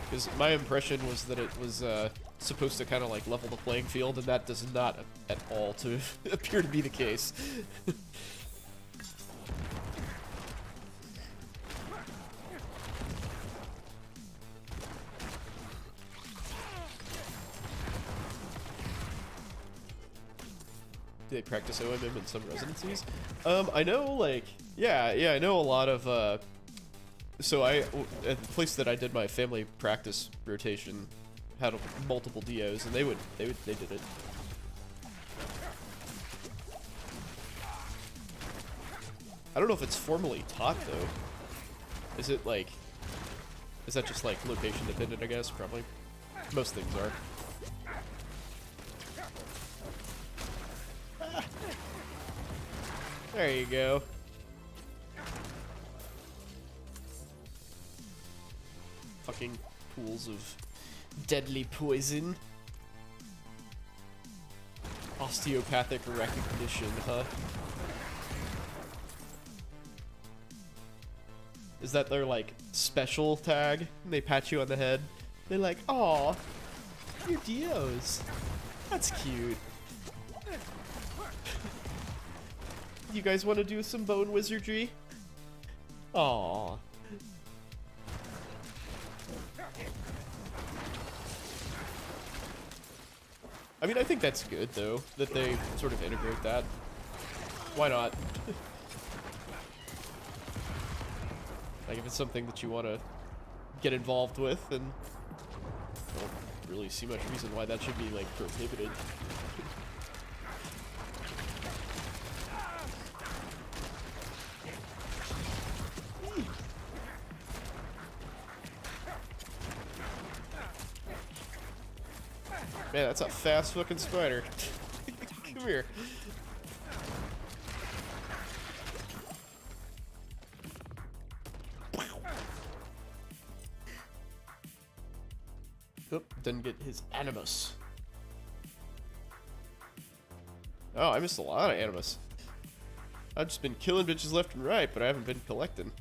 A: Because my impression was that it was supposed to kind of like level the playing field, and that does not at all to appear to be the case. Do they practice OMM in some residencies? I know, like, yeah, I know a lot of, so at the place that I did my family practice rotation had multiple DOs, and they did it. I don't know if it's formally taught, though. Is it, like, is that just, like, location dependent, I guess? Probably. Most things are. There you go. Fucking pools of deadly poison. Osteopathic recognition, huh? Is that their, like, special tag? And they pat you on the head. They're like, "Aw, you're DOs. That's cute. You guys want to do some bone wizardry?" Aww. I mean, I think that's good, though, that they sort of integrate that. Why not? Like, if it's something that you want to get involved with, then I don't really see much reason why that should be, like, prohibited. Man, that's a fast fucking spider. Come here. Oh, didn't get his animus. Oh, I missed a lot of animus. I've just been killing bitches left and right, but I haven't been collecting.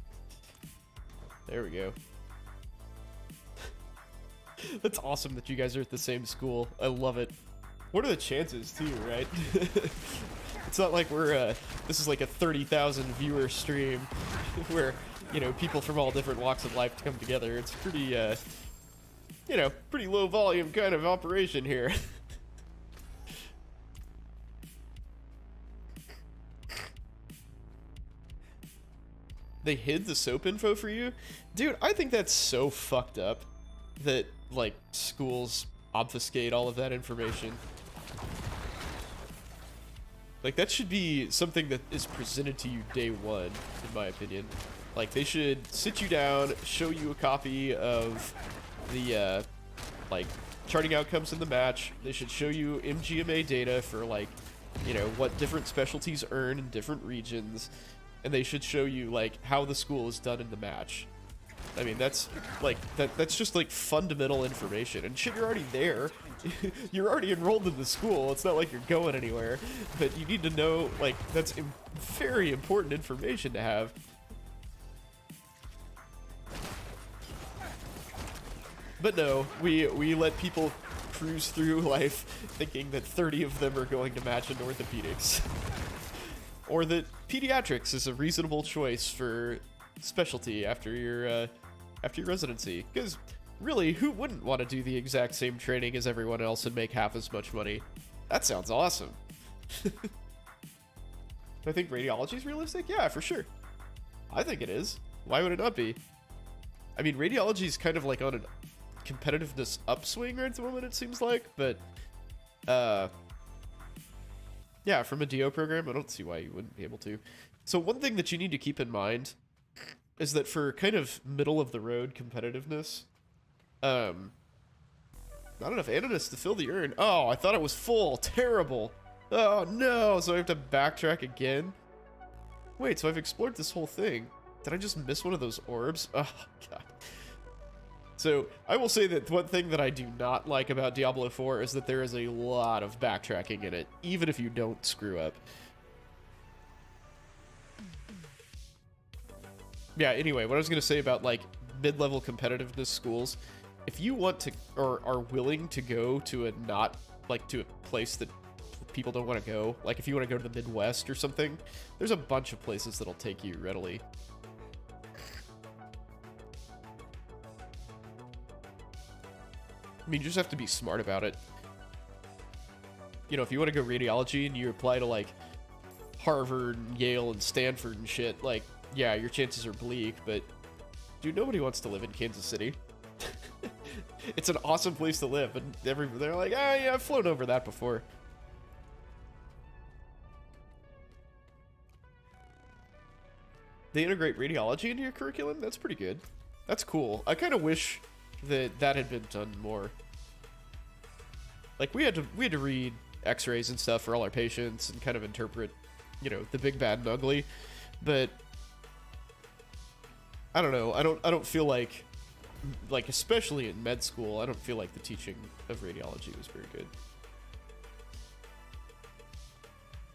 A: There we go. That's awesome that you guys are at the same school. I love it. What are the chances, too, right? It's not like we're, this is like a 30,000 viewer stream where, you know, people from all different walks of life come together. It's pretty, you know, pretty low volume kind of operation here. They hid the soap info for you? Dude, I think that's so fucked up that, like, schools obfuscate all of that information. Like, that should be something that is presented to you day one, in my opinion. Like, they should sit you down, show you a copy of the, like, charting outcomes in the match. They should show you MGMA data for, like, you know, what different specialties earn in different regions. And they should show you, like, how the school is done in the match. I mean, that's, like, that's just, like, fundamental information. And shit, you're already there. You're already enrolled in the school. It's not like you're going anywhere. But you need to know, like, that's very important information to have. But no, we let people cruise through life thinking that 30 of them are going to match in orthopedics. Or that pediatrics is a reasonable choice for specialty after your residency. Because really, who wouldn't want to do the exact same training as everyone else and make half as much money? That sounds awesome. Do I think radiology is realistic? Yeah, for sure. I think it is. Why would it not be? I mean, radiology is kind of like on a competitiveness upswing right at the moment, it seems like, but yeah, from a DO program, I don't see why you wouldn't be able to. So one thing that you need to keep in mind is that for kind of middle-of-the-road competitiveness, not enough animus to fill the urn. Oh, I thought it was full. Terrible. Oh, no. So I have to backtrack again? Wait, so I've explored this whole thing. Did I just miss one of those orbs? Oh, God. So, I will say that one thing that I do not like about Diablo 4 is that there is a lot of backtracking in it, even if you don't screw up. Yeah, anyway, what I was going to say about, like, mid-level competitiveness schools, if you want to, or are willing to go to a to a place that people don't want to go, like if you want to go to the Midwest or something, there's a bunch of places that'll take you readily. I mean, you just have to be smart about it. You know, if you want to go radiology and you apply to, like, Harvard and Yale and Stanford and shit, like, yeah, your chances are bleak, but, dude, nobody wants to live in Kansas City. It's an awesome place to live, and they're like, ah, yeah, I've flown over that before. They integrate radiology into your curriculum? That's pretty good. That's cool. I kind of wish that had been done more. Like, we had to read x-rays and stuff for all our patients and kind of interpret, you know, the big, bad, and ugly. But I don't know. I don't feel like especially in med school, I don't feel like the teaching of radiology was very good.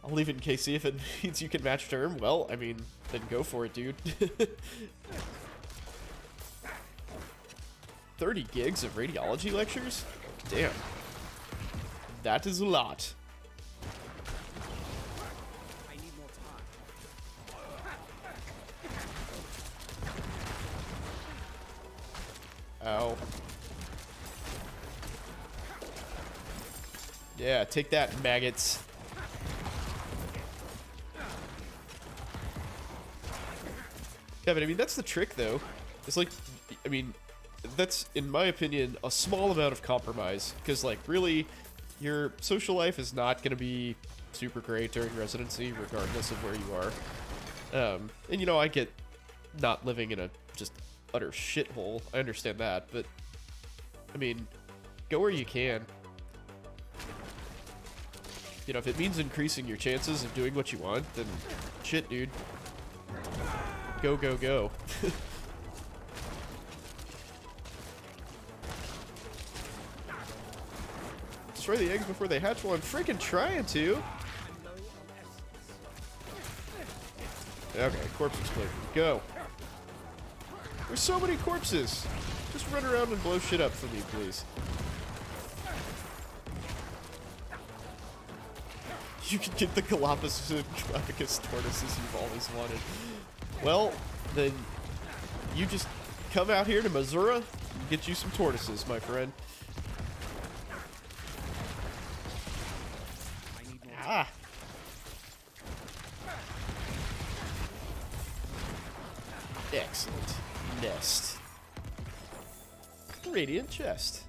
A: I'll leave it in KC if it means you can match term. Well, I mean, then go for it, dude. 30 gigs of radiology lectures? Damn. That is a lot.
B: I need more time.
A: Ow. Yeah, take that, maggots. Yeah, but I mean, that's the trick, though. It's like, I mean, that's, in my opinion, a small amount of compromise. Because, like, really, your social life is not going to be super great during residency, regardless of where you are. And, you know, I get not living in a just utter shithole. I understand that, but, I mean, go where you can. You know, if it means increasing your chances of doing what you want, then shit, dude. Go, go, go. Destroy the eggs before they hatch. Well, I'm freaking trying to. Okay, corpse explosion. Go. There's so many corpses. Just run around and blow shit up for me, please. You can get the Galapagos tortoises you've always wanted. Well, then you just come out here to Missouri and get you some tortoises, my friend. Ah! Excellent. Nest. Radiant chest.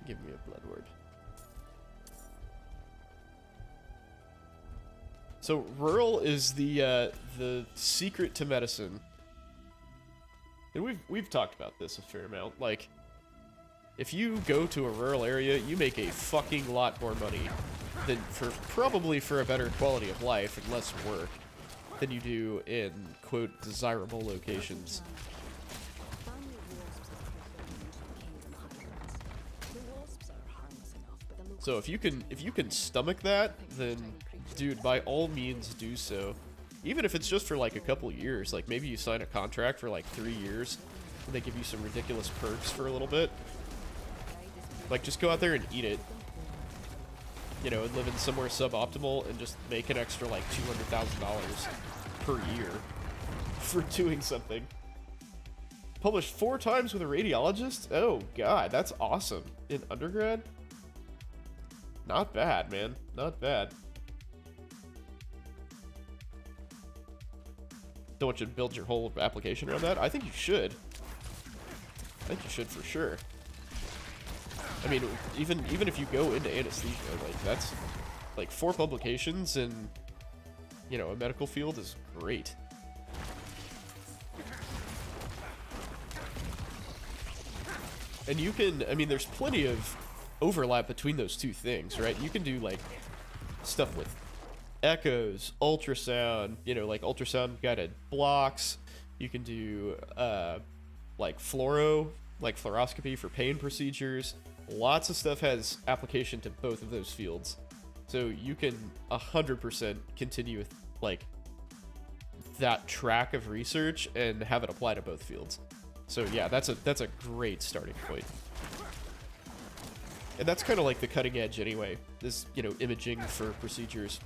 A: Give me a blood word. So rural is the secret to medicine. And we've talked about this a fair amount. Like, if you go to a rural area, you make a fucking lot more money than probably for a better quality of life and less work than you do in, quote, desirable locations.
C: Family wasps are preferred in kingdom highlands. The wasps are harmless enough, but the local
A: So if you can stomach that, then dude, by all means do so. Even if it's just for like a couple years, like maybe you sign a contract for like 3 years and they give you some ridiculous perks for a little bit. Like just go out there and eat it. You know, and live in somewhere suboptimal and just make an extra like $200,000 per year for doing something. Published 4 times with a radiologist? Oh god, that's awesome. In undergrad? Not bad, man. Not bad. Don't want you to build your whole application around that. I think you should. I think you should for sure. I mean, even if you go into anesthesia, like that's like 4 publications in, you know, a medical field is great. And you can, I mean, there's plenty of overlap between those two things, right? You can do like stuff with echoes, ultrasound, you know, like ultrasound guided blocks. You can do like fluoroscopy for pain procedures. Lots of stuff has application to both of those fields. So you can 100% continue with like that track of research and have it apply to both fields. So yeah, that's a great starting point. And that's kind of like the cutting edge anyway, this, you know, imaging for procedures.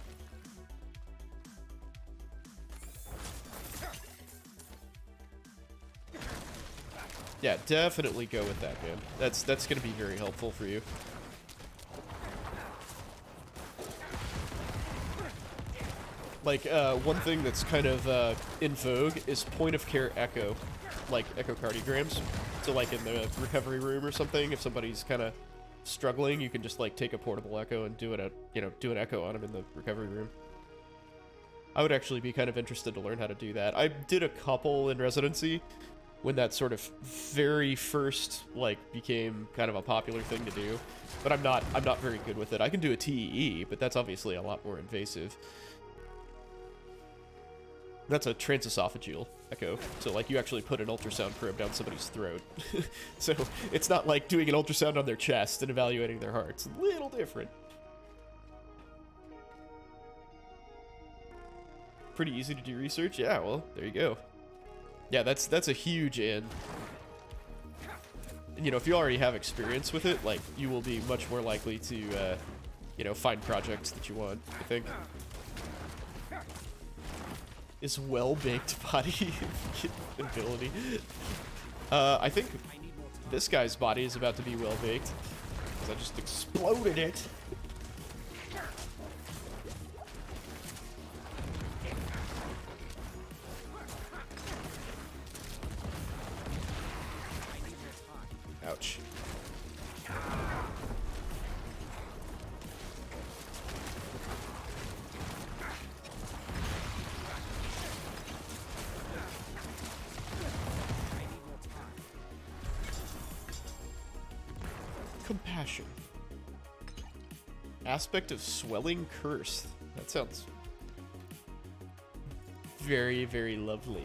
A: Yeah, definitely go with that, man. That's going to be very helpful for you. Like, one thing that's kind of in vogue is point-of-care echo, like echocardiograms. So, like, in the recovery room or something, if somebody's kind of struggling, you can just, like, take a portable echo and do an echo on them in the recovery room. I would actually be kind of interested to learn how to do that. I did a couple in residency, when that sort of very first like became kind of a popular thing to do, but I'm not very good with it. I can do a TEE, but that's obviously a lot more invasive. That's a transesophageal echo, so like you actually put an ultrasound probe down somebody's throat. So it's not like doing an ultrasound on their chest and evaluating their heart. It's a little different. Pretty easy to do research. Yeah, well, there you go. Yeah, that's a huge in. And, you know, if you already have experience with it, like, you will be much more likely to, you know, find projects that you want, I think. Is well-baked body ability. I think this guy's body is about to be well-baked, because I just exploded it. Ouch. Compassion. Aspect of swelling curse. That sounds very, very lovely.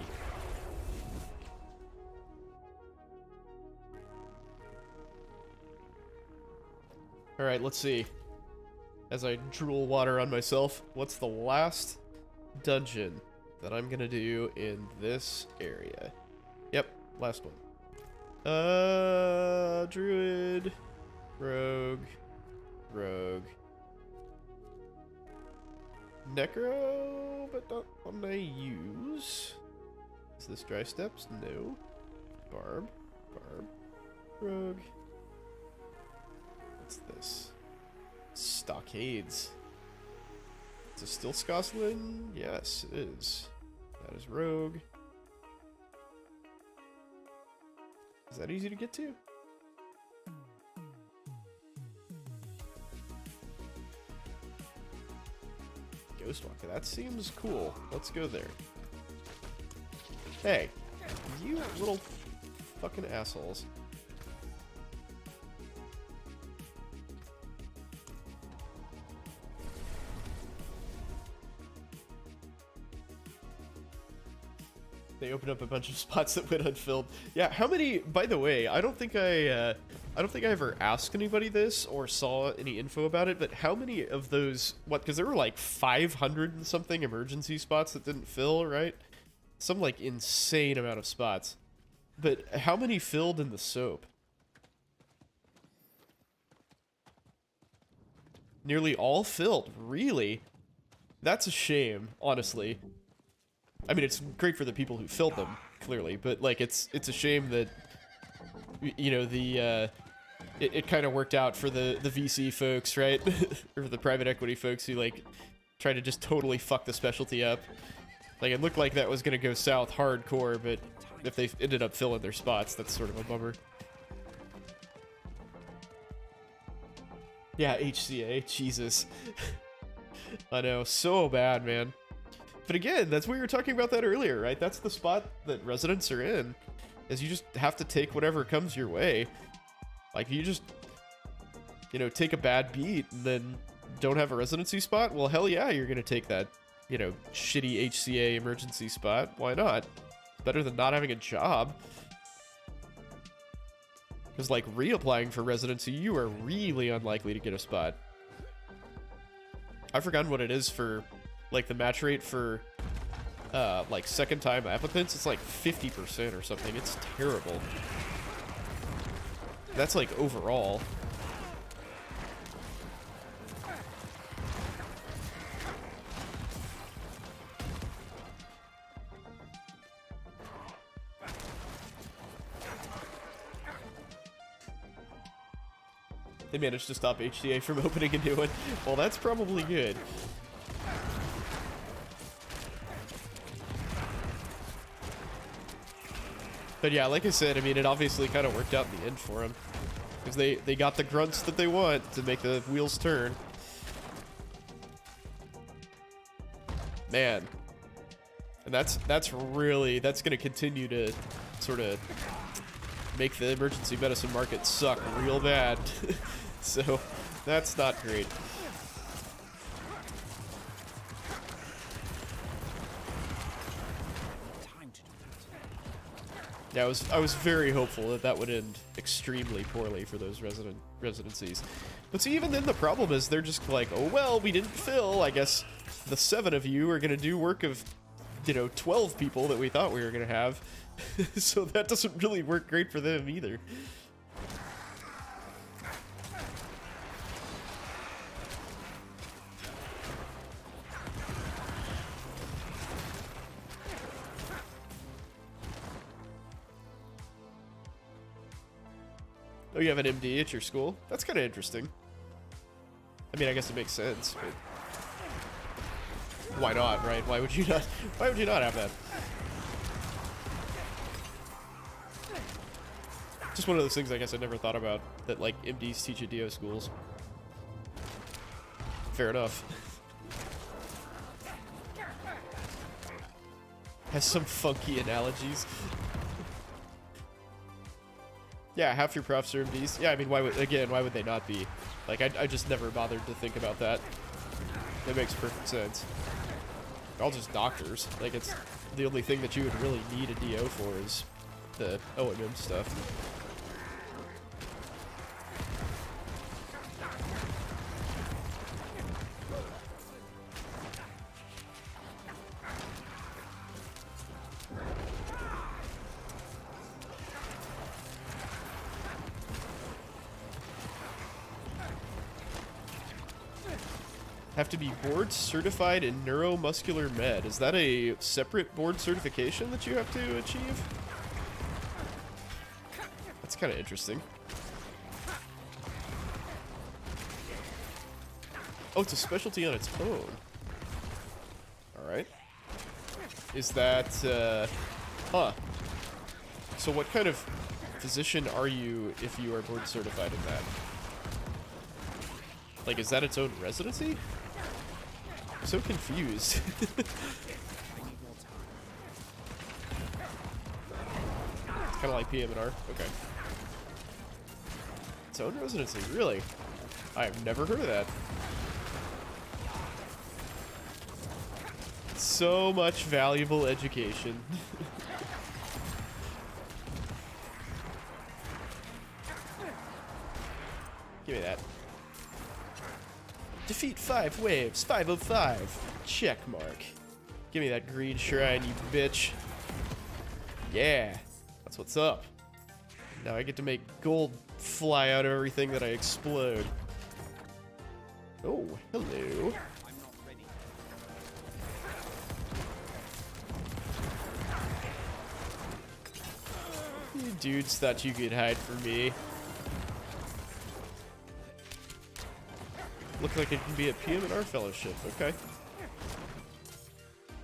A: Alright, let's see. As I drool water on myself, what's the last dungeon that I'm gonna do in this area. Yep, last one. Druid, rogue, necro, but not one I use. Is this dry steps? No. Barb, rogue. What's this? Stockades. Is it still Scotland? Yes, it is. That is rogue. Is that easy to get to? Ghostwalker, that seems cool. Let's go there. Hey, you little fucking assholes. They opened up a bunch of spots that went unfilled. Yeah, how many? By the way, I don't think I ever asked anybody this or saw any info about it. But how many of those? What? Because there were like 500 and something emergency spots that didn't fill, right? Some like insane amount of spots. But how many filled in the soap? Nearly all filled. Really? That's a shame, honestly. I mean, it's great for the people who filled them, clearly, but like it's a shame that you know it kind of worked out for the VC folks, right? Or the private equity folks who like try to just totally fuck the specialty up. Like it looked like that was gonna go south hardcore, but if they ended up filling their spots, that's sort of a bummer. Yeah, HCA, Jesus. I know, so bad, man. But again, that's what we were talking about that earlier, right? That's the spot that residents are in, is you just have to take whatever comes your way. Like, you just, you know, take a bad beat and then don't have a residency spot? Well, hell yeah, you're gonna take that, you know, shitty HCA emergency spot. Why not? Better than not having a job. Because, like, reapplying for residency, you are really unlikely to get a spot. I've forgotten what it is for... like the match rate for like second time applicants. It's like 50% or something. It's terrible. That's like overall. They managed to stop HCA from opening a new one. Well, that's probably good. But yeah, like I said, I mean, it obviously kind of worked out in the end for them. Because they got the grunts that they want to make the wheels turn. Man. And that's going to continue to sort of make the emergency medicine market suck real bad. So, that's not great. Yeah, I was very hopeful that that would end extremely poorly for those residencies. But see, even then the problem is they're just like, oh well, we didn't fill. I guess the 7 of you are gonna do work of, you know, 12 people that we thought we were gonna have. So that doesn't really work great for them either. Oh, you have an MD at your school? That's kind of interesting. I mean, I guess it makes sense, but why not, right? Why would you not? Why would you not have that? Just one of those things I guess I never thought about, that like MDs teach at DO schools. Fair enough. Has some funky analogies. Yeah, half your profs are MDs. Yeah, I mean, why would they not be? Like, I just never bothered to think about that. It makes perfect sense. They're all just doctors. Like, it's the only thing that you would really need a DO for is the OMM stuff. Have to be board certified in neuromuscular med. Is that a separate board certification that you have to achieve? That's kind of interesting. Oh, it's a specialty on its own. Alright. Is that, huh. So what kind of physician are you if you are board certified in that? Like, is that its own residency? I'm so confused. It's kind of like PM&R. Okay. Its own residency, really? I've never heard of that. So much valuable education. Give me that. Defeat 5 waves, 5 of 5. Check mark. Give me that green shrine, you bitch. Yeah, that's what's up. Now I get to make gold fly out of everything that I explode. Oh, hello. You dudes thought you could hide from me. Look like it can be a PM&R fellowship. Okay.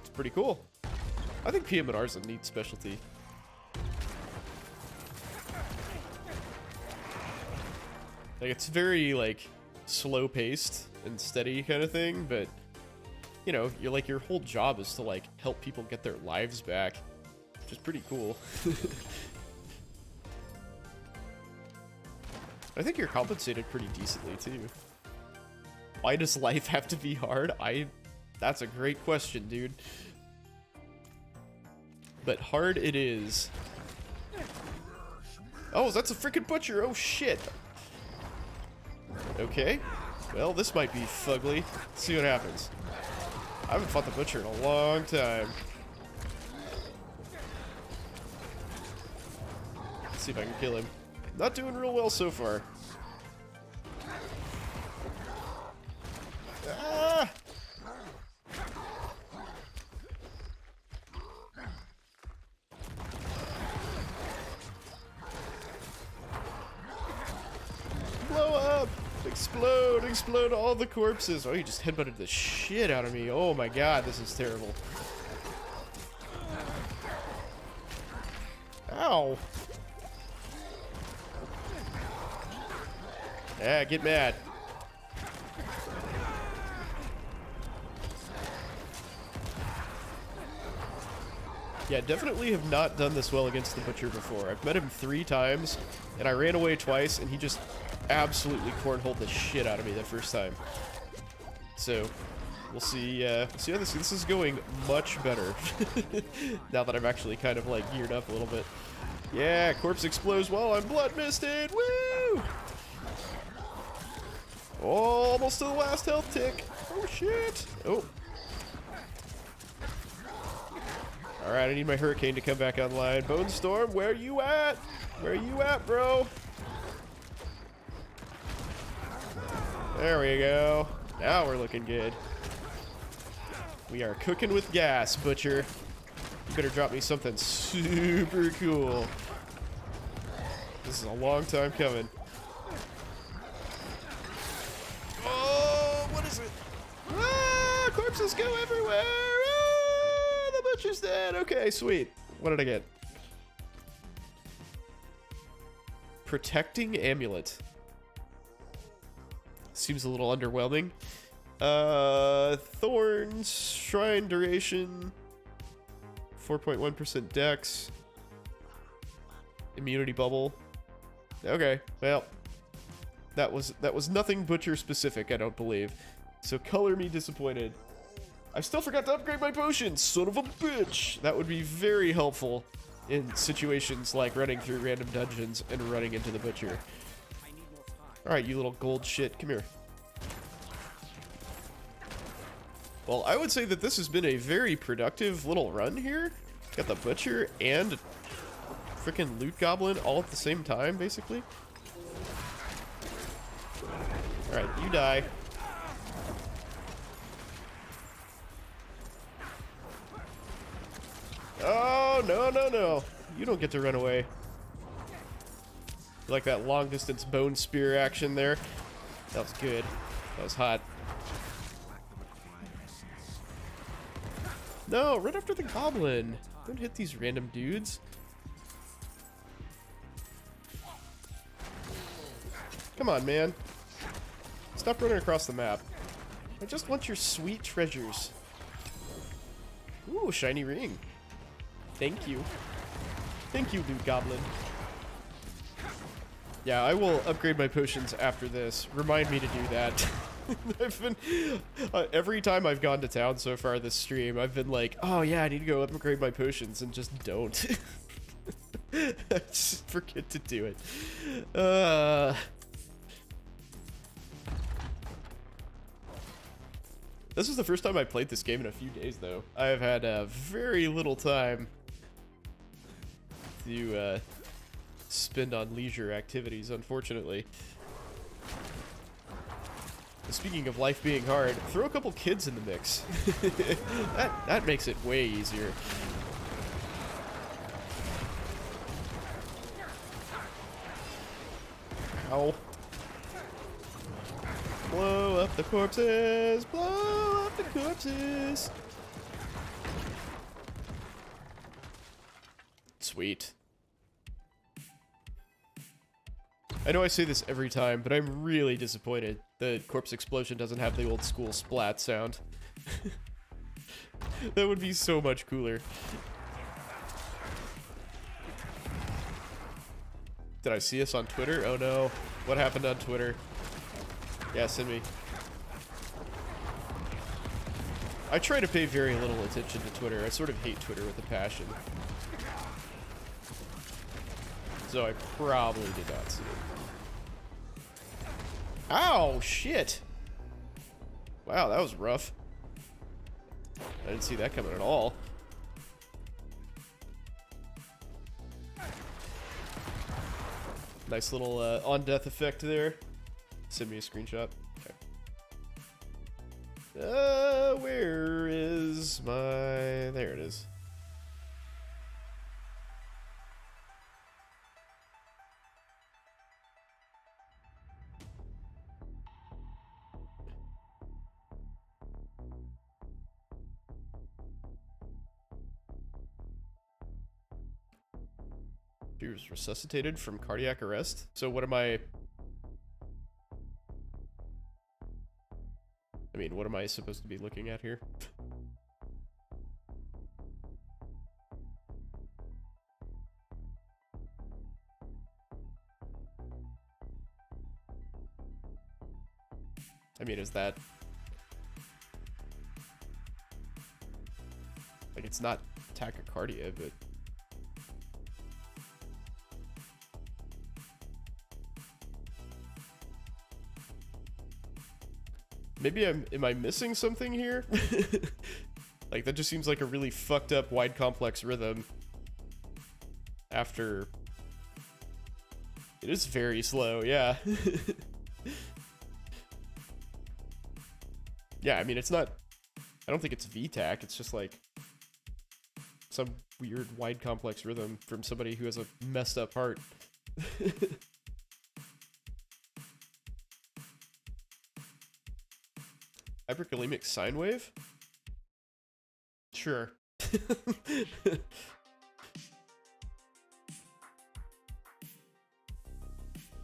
A: It's pretty cool. I think PM&R is a neat specialty. Like, it's very, like, slow-paced and steady kind of thing, but, you know, you're like, your whole job is to, like, help people get their lives back, which is pretty cool. I think you're compensated pretty decently, too. Why does life have to be hard? That's a great question, dude. But hard it is. Oh, that's a freaking butcher. Oh, shit. Okay. Well, this might be fugly. Let's see what happens. I haven't fought the butcher in a long time. Let's see if I can kill him. Not doing real well so far. Ah! Blow up! Explode! Explode all the corpses! Oh, you just headbutted the shit out of me. Oh my god, this is terrible. Ow! Yeah, get mad. Yeah, definitely have not done this well against the butcher before. I've met him 3 times, and I ran away twice, and he just absolutely cornholed the shit out of me the first time. So, we'll see how this is going much better. Now that I've actually kind of, like, geared up a little bit. Yeah, corpse explodes while I'm blood misted! Woo! Almost to the last health tick. Oh, shit. Oh. Alright, I need my hurricane to come back online. Bone Storm, where you at? Where you at, bro? There we go. Now we're looking good. We are cooking with gas, butcher. You better drop me something super cool. This is a long time coming. Oh, what is it? Ah, corpses go everywhere! Ah, the butcher's dead! Okay, sweet. What did I get? Protecting Amulet. Seems a little underwhelming. Thorns, Shrine Duration, 4.1% Dex, Immunity Bubble. Okay, well, that was nothing butcher specific, I don't believe. So color me disappointed. I still forgot to upgrade my potion, son of a bitch! That would be very helpful in situations like running through random dungeons and running into the butcher. Alright, you little gold shit, come here. Well, I would say that this has been a very productive little run here. Got the butcher and freaking loot goblin all at the same time, basically. Alright, you die. Oh, no, no, no. You don't get to run away. Like that long distance bone spear action there. That was good. That was hot. No, right after the goblin. Don't hit these random dudes. Come on, man. Stop running across the map. I just want your sweet treasures. Ooh, shiny ring. Thank you. Thank you, dude goblin. Yeah, I will upgrade my potions after this. Remind me to do that. I've been every time I've gone to town so far this stream, I've been like, oh yeah, I need to go upgrade my potions, and just don't. I just forget to do it. This is the first time I played this game in a few days, though. I have had very little time to spend on leisure activities, unfortunately. Speaking of life being hard, throw a couple kids in the mix. that makes it way easier. Ow. Blow up the corpses! Blow up the corpses! Sweet. I know I say this every time, but I'm really disappointed the corpse explosion doesn't have the old school splat sound. That would be so much cooler. Did I see us on Twitter? Oh no. What happened on Twitter? Yeah, send me. I try to pay very little attention to Twitter. I sort of hate Twitter with a passion. So I probably did not see it. Ow, shit. Wow, that was rough. I didn't see that coming at all. Nice little on-death effect there. Send me a screenshot. Okay. Where is my... There it is. He was resuscitated from cardiac arrest. So what am I... I mean, what am I supposed to be looking at here? I mean, is that... Like, it's not tachycardia, but... Maybe am I missing something here? Like, that just seems like a really fucked up wide complex rhythm. After... It is very slow, yeah. Yeah, I mean, it's not... I don't think it's VTAC, it's just like... some weird wide complex rhythm from somebody who has a messed up heart. Hyperkalemic sine wave? Sure.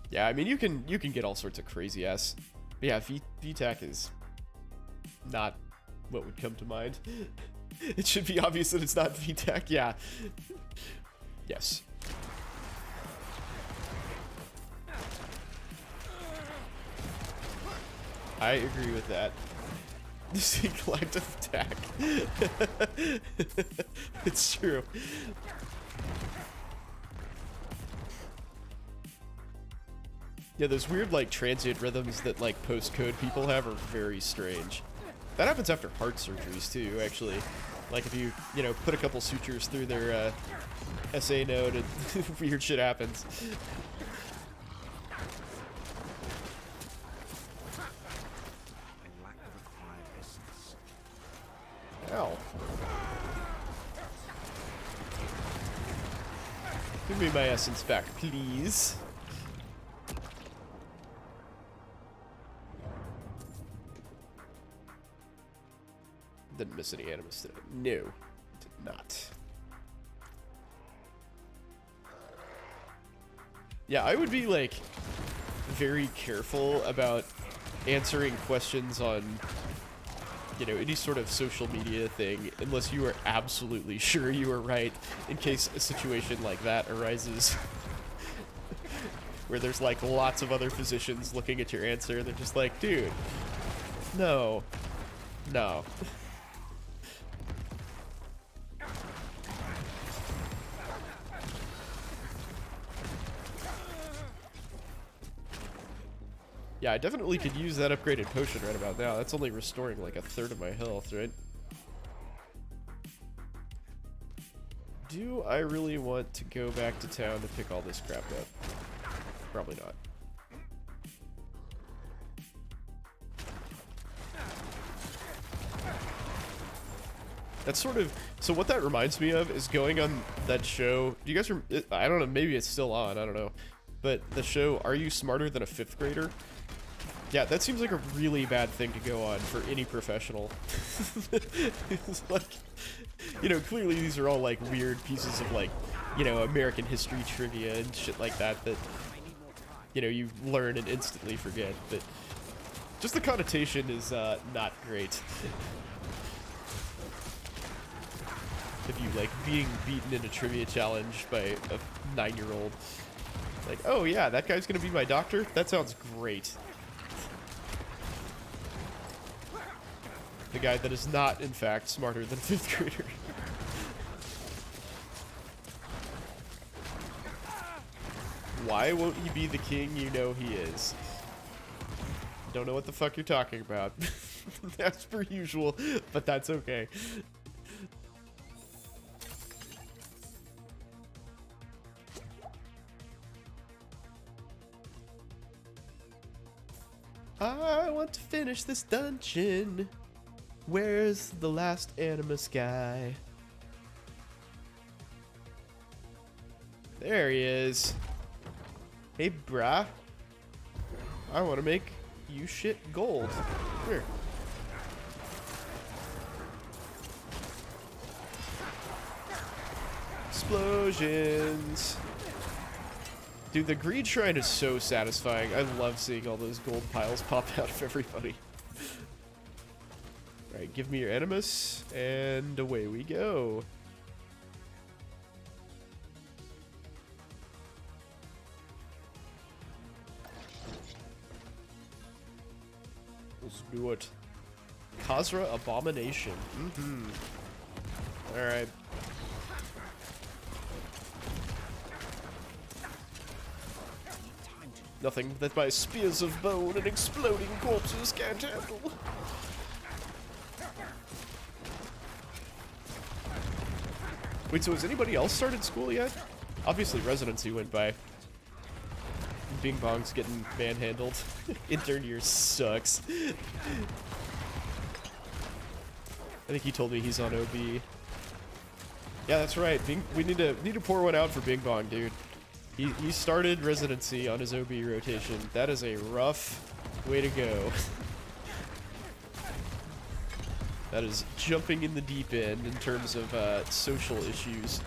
A: Yeah, I mean, you can get all sorts of crazy ass. But yeah, VTAC is not what would come to mind. It should be obvious that it's not VTAC. Yeah. Yes. I agree with that. See collective attack. It's true. Yeah, those weird like transient rhythms that like postcode people have are very strange. That happens after heart surgeries too, actually. Like if you know, put a couple sutures through their SA node and weird shit happens. Ow. Give me my essence back, please. Didn't miss any animus today. No, did not. Yeah, I would be like very careful about answering questions on, you know, any sort of social media thing unless you are absolutely sure you are right, in case a situation like that arises where there's like lots of other physicians looking at your answer. They're just like, dude, no, no. Yeah, I definitely could use that upgraded potion right about now. That's only restoring like a third of my health, right? Do I really want to go back to town to pick all this crap up? Probably not. That's sort of... So what that reminds me of is going on that show... Do you guys... I don't know, maybe it's still on, I don't know. But the show, Are You Smarter Than a Fifth Grader? Yeah, that seems like a really bad thing to go on for any professional. It's like, you know, clearly these are all like weird pieces of like, you know, American history trivia and shit like that that, you know, you learn and instantly forget. But just the connotation is not great. If you like being beaten in a trivia challenge by a 9-year-old. Like, oh yeah, that guy's gonna be my doctor? That sounds great. The guy that is not, in fact, smarter than a 5th grader. Why won't he be the king you know he is? Don't know what the fuck you're talking about. That's per usual, but that's okay. I want to finish this dungeon. Where's the last animus guy? There he is. Hey, brah. I want to make you shit gold. Here. Explosions. Dude, the greed shrine is so satisfying. I love seeing all those gold piles pop out of everybody. Alright, give me your animus, and away we go. Let's do it. Khazra Abomination. Alright. Nothing that my spears of bone and exploding corpses can't handle. Wait, so has anybody else started school yet? Obviously residency went by. Bing Bong's getting manhandled. Intern year sucks. I think he told me he's on OB. Yeah, that's right. We need to pour one out for Bing Bong, dude. He started residency on his OB rotation. That is a rough way to go. That is jumping in the deep end in terms of social issues.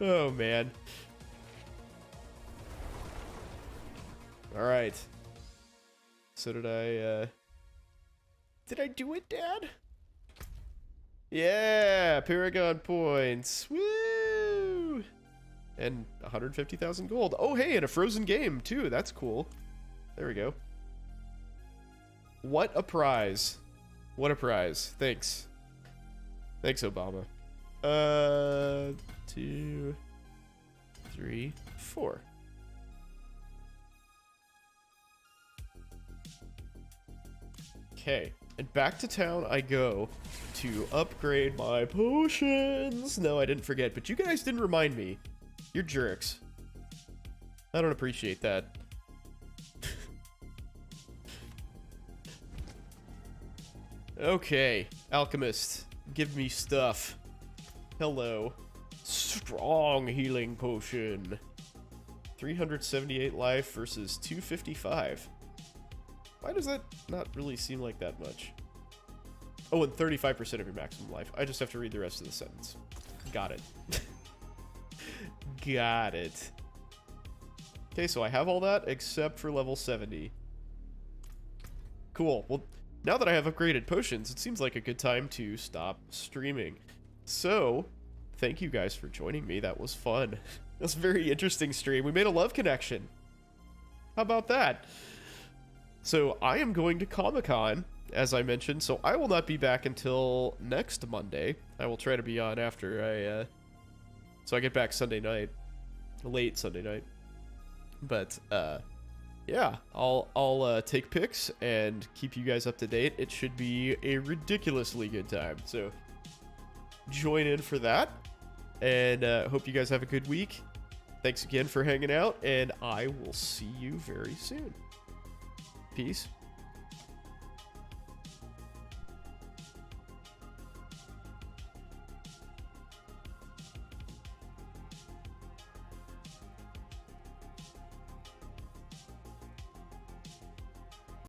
A: Oh, man. Alright. So did I do it, Dad? Yeah, Paragon points. Woo! And 150,000 gold. Oh, hey, and a frozen game, too. That's cool. There we go. What a prize. What a prize. Thanks. Thanks, Obama. 2, 3, 4. Okay. And back to town I go to upgrade my potions. No, I didn't forget, but you guys didn't remind me. You're jerks. I don't appreciate that. Okay, Alchemist, give me stuff. Hello. Strong healing potion. 378 life versus 255. Why does that not really seem like that much? Oh, and 35% of your maximum life. I just have to read the rest of the sentence. Got it. Got it. Okay, so I have all that except for level 70. Cool. Well, now that I have upgraded potions, it seems like a good time to stop streaming. So, thank you guys for joining me. That was fun. That was a very interesting stream. We made a love connection. How about that? So, I am going to Comic-Con, as I mentioned, so I will not be back until next Monday. I will try to be on after so I get back Sunday night. Late Sunday night. But, yeah, I'll take pics and keep you guys up to date. It should be a ridiculously good time. So, join in for that. And hope you guys have a good week. Thanks again for hanging out, and I will see you very soon. Peace.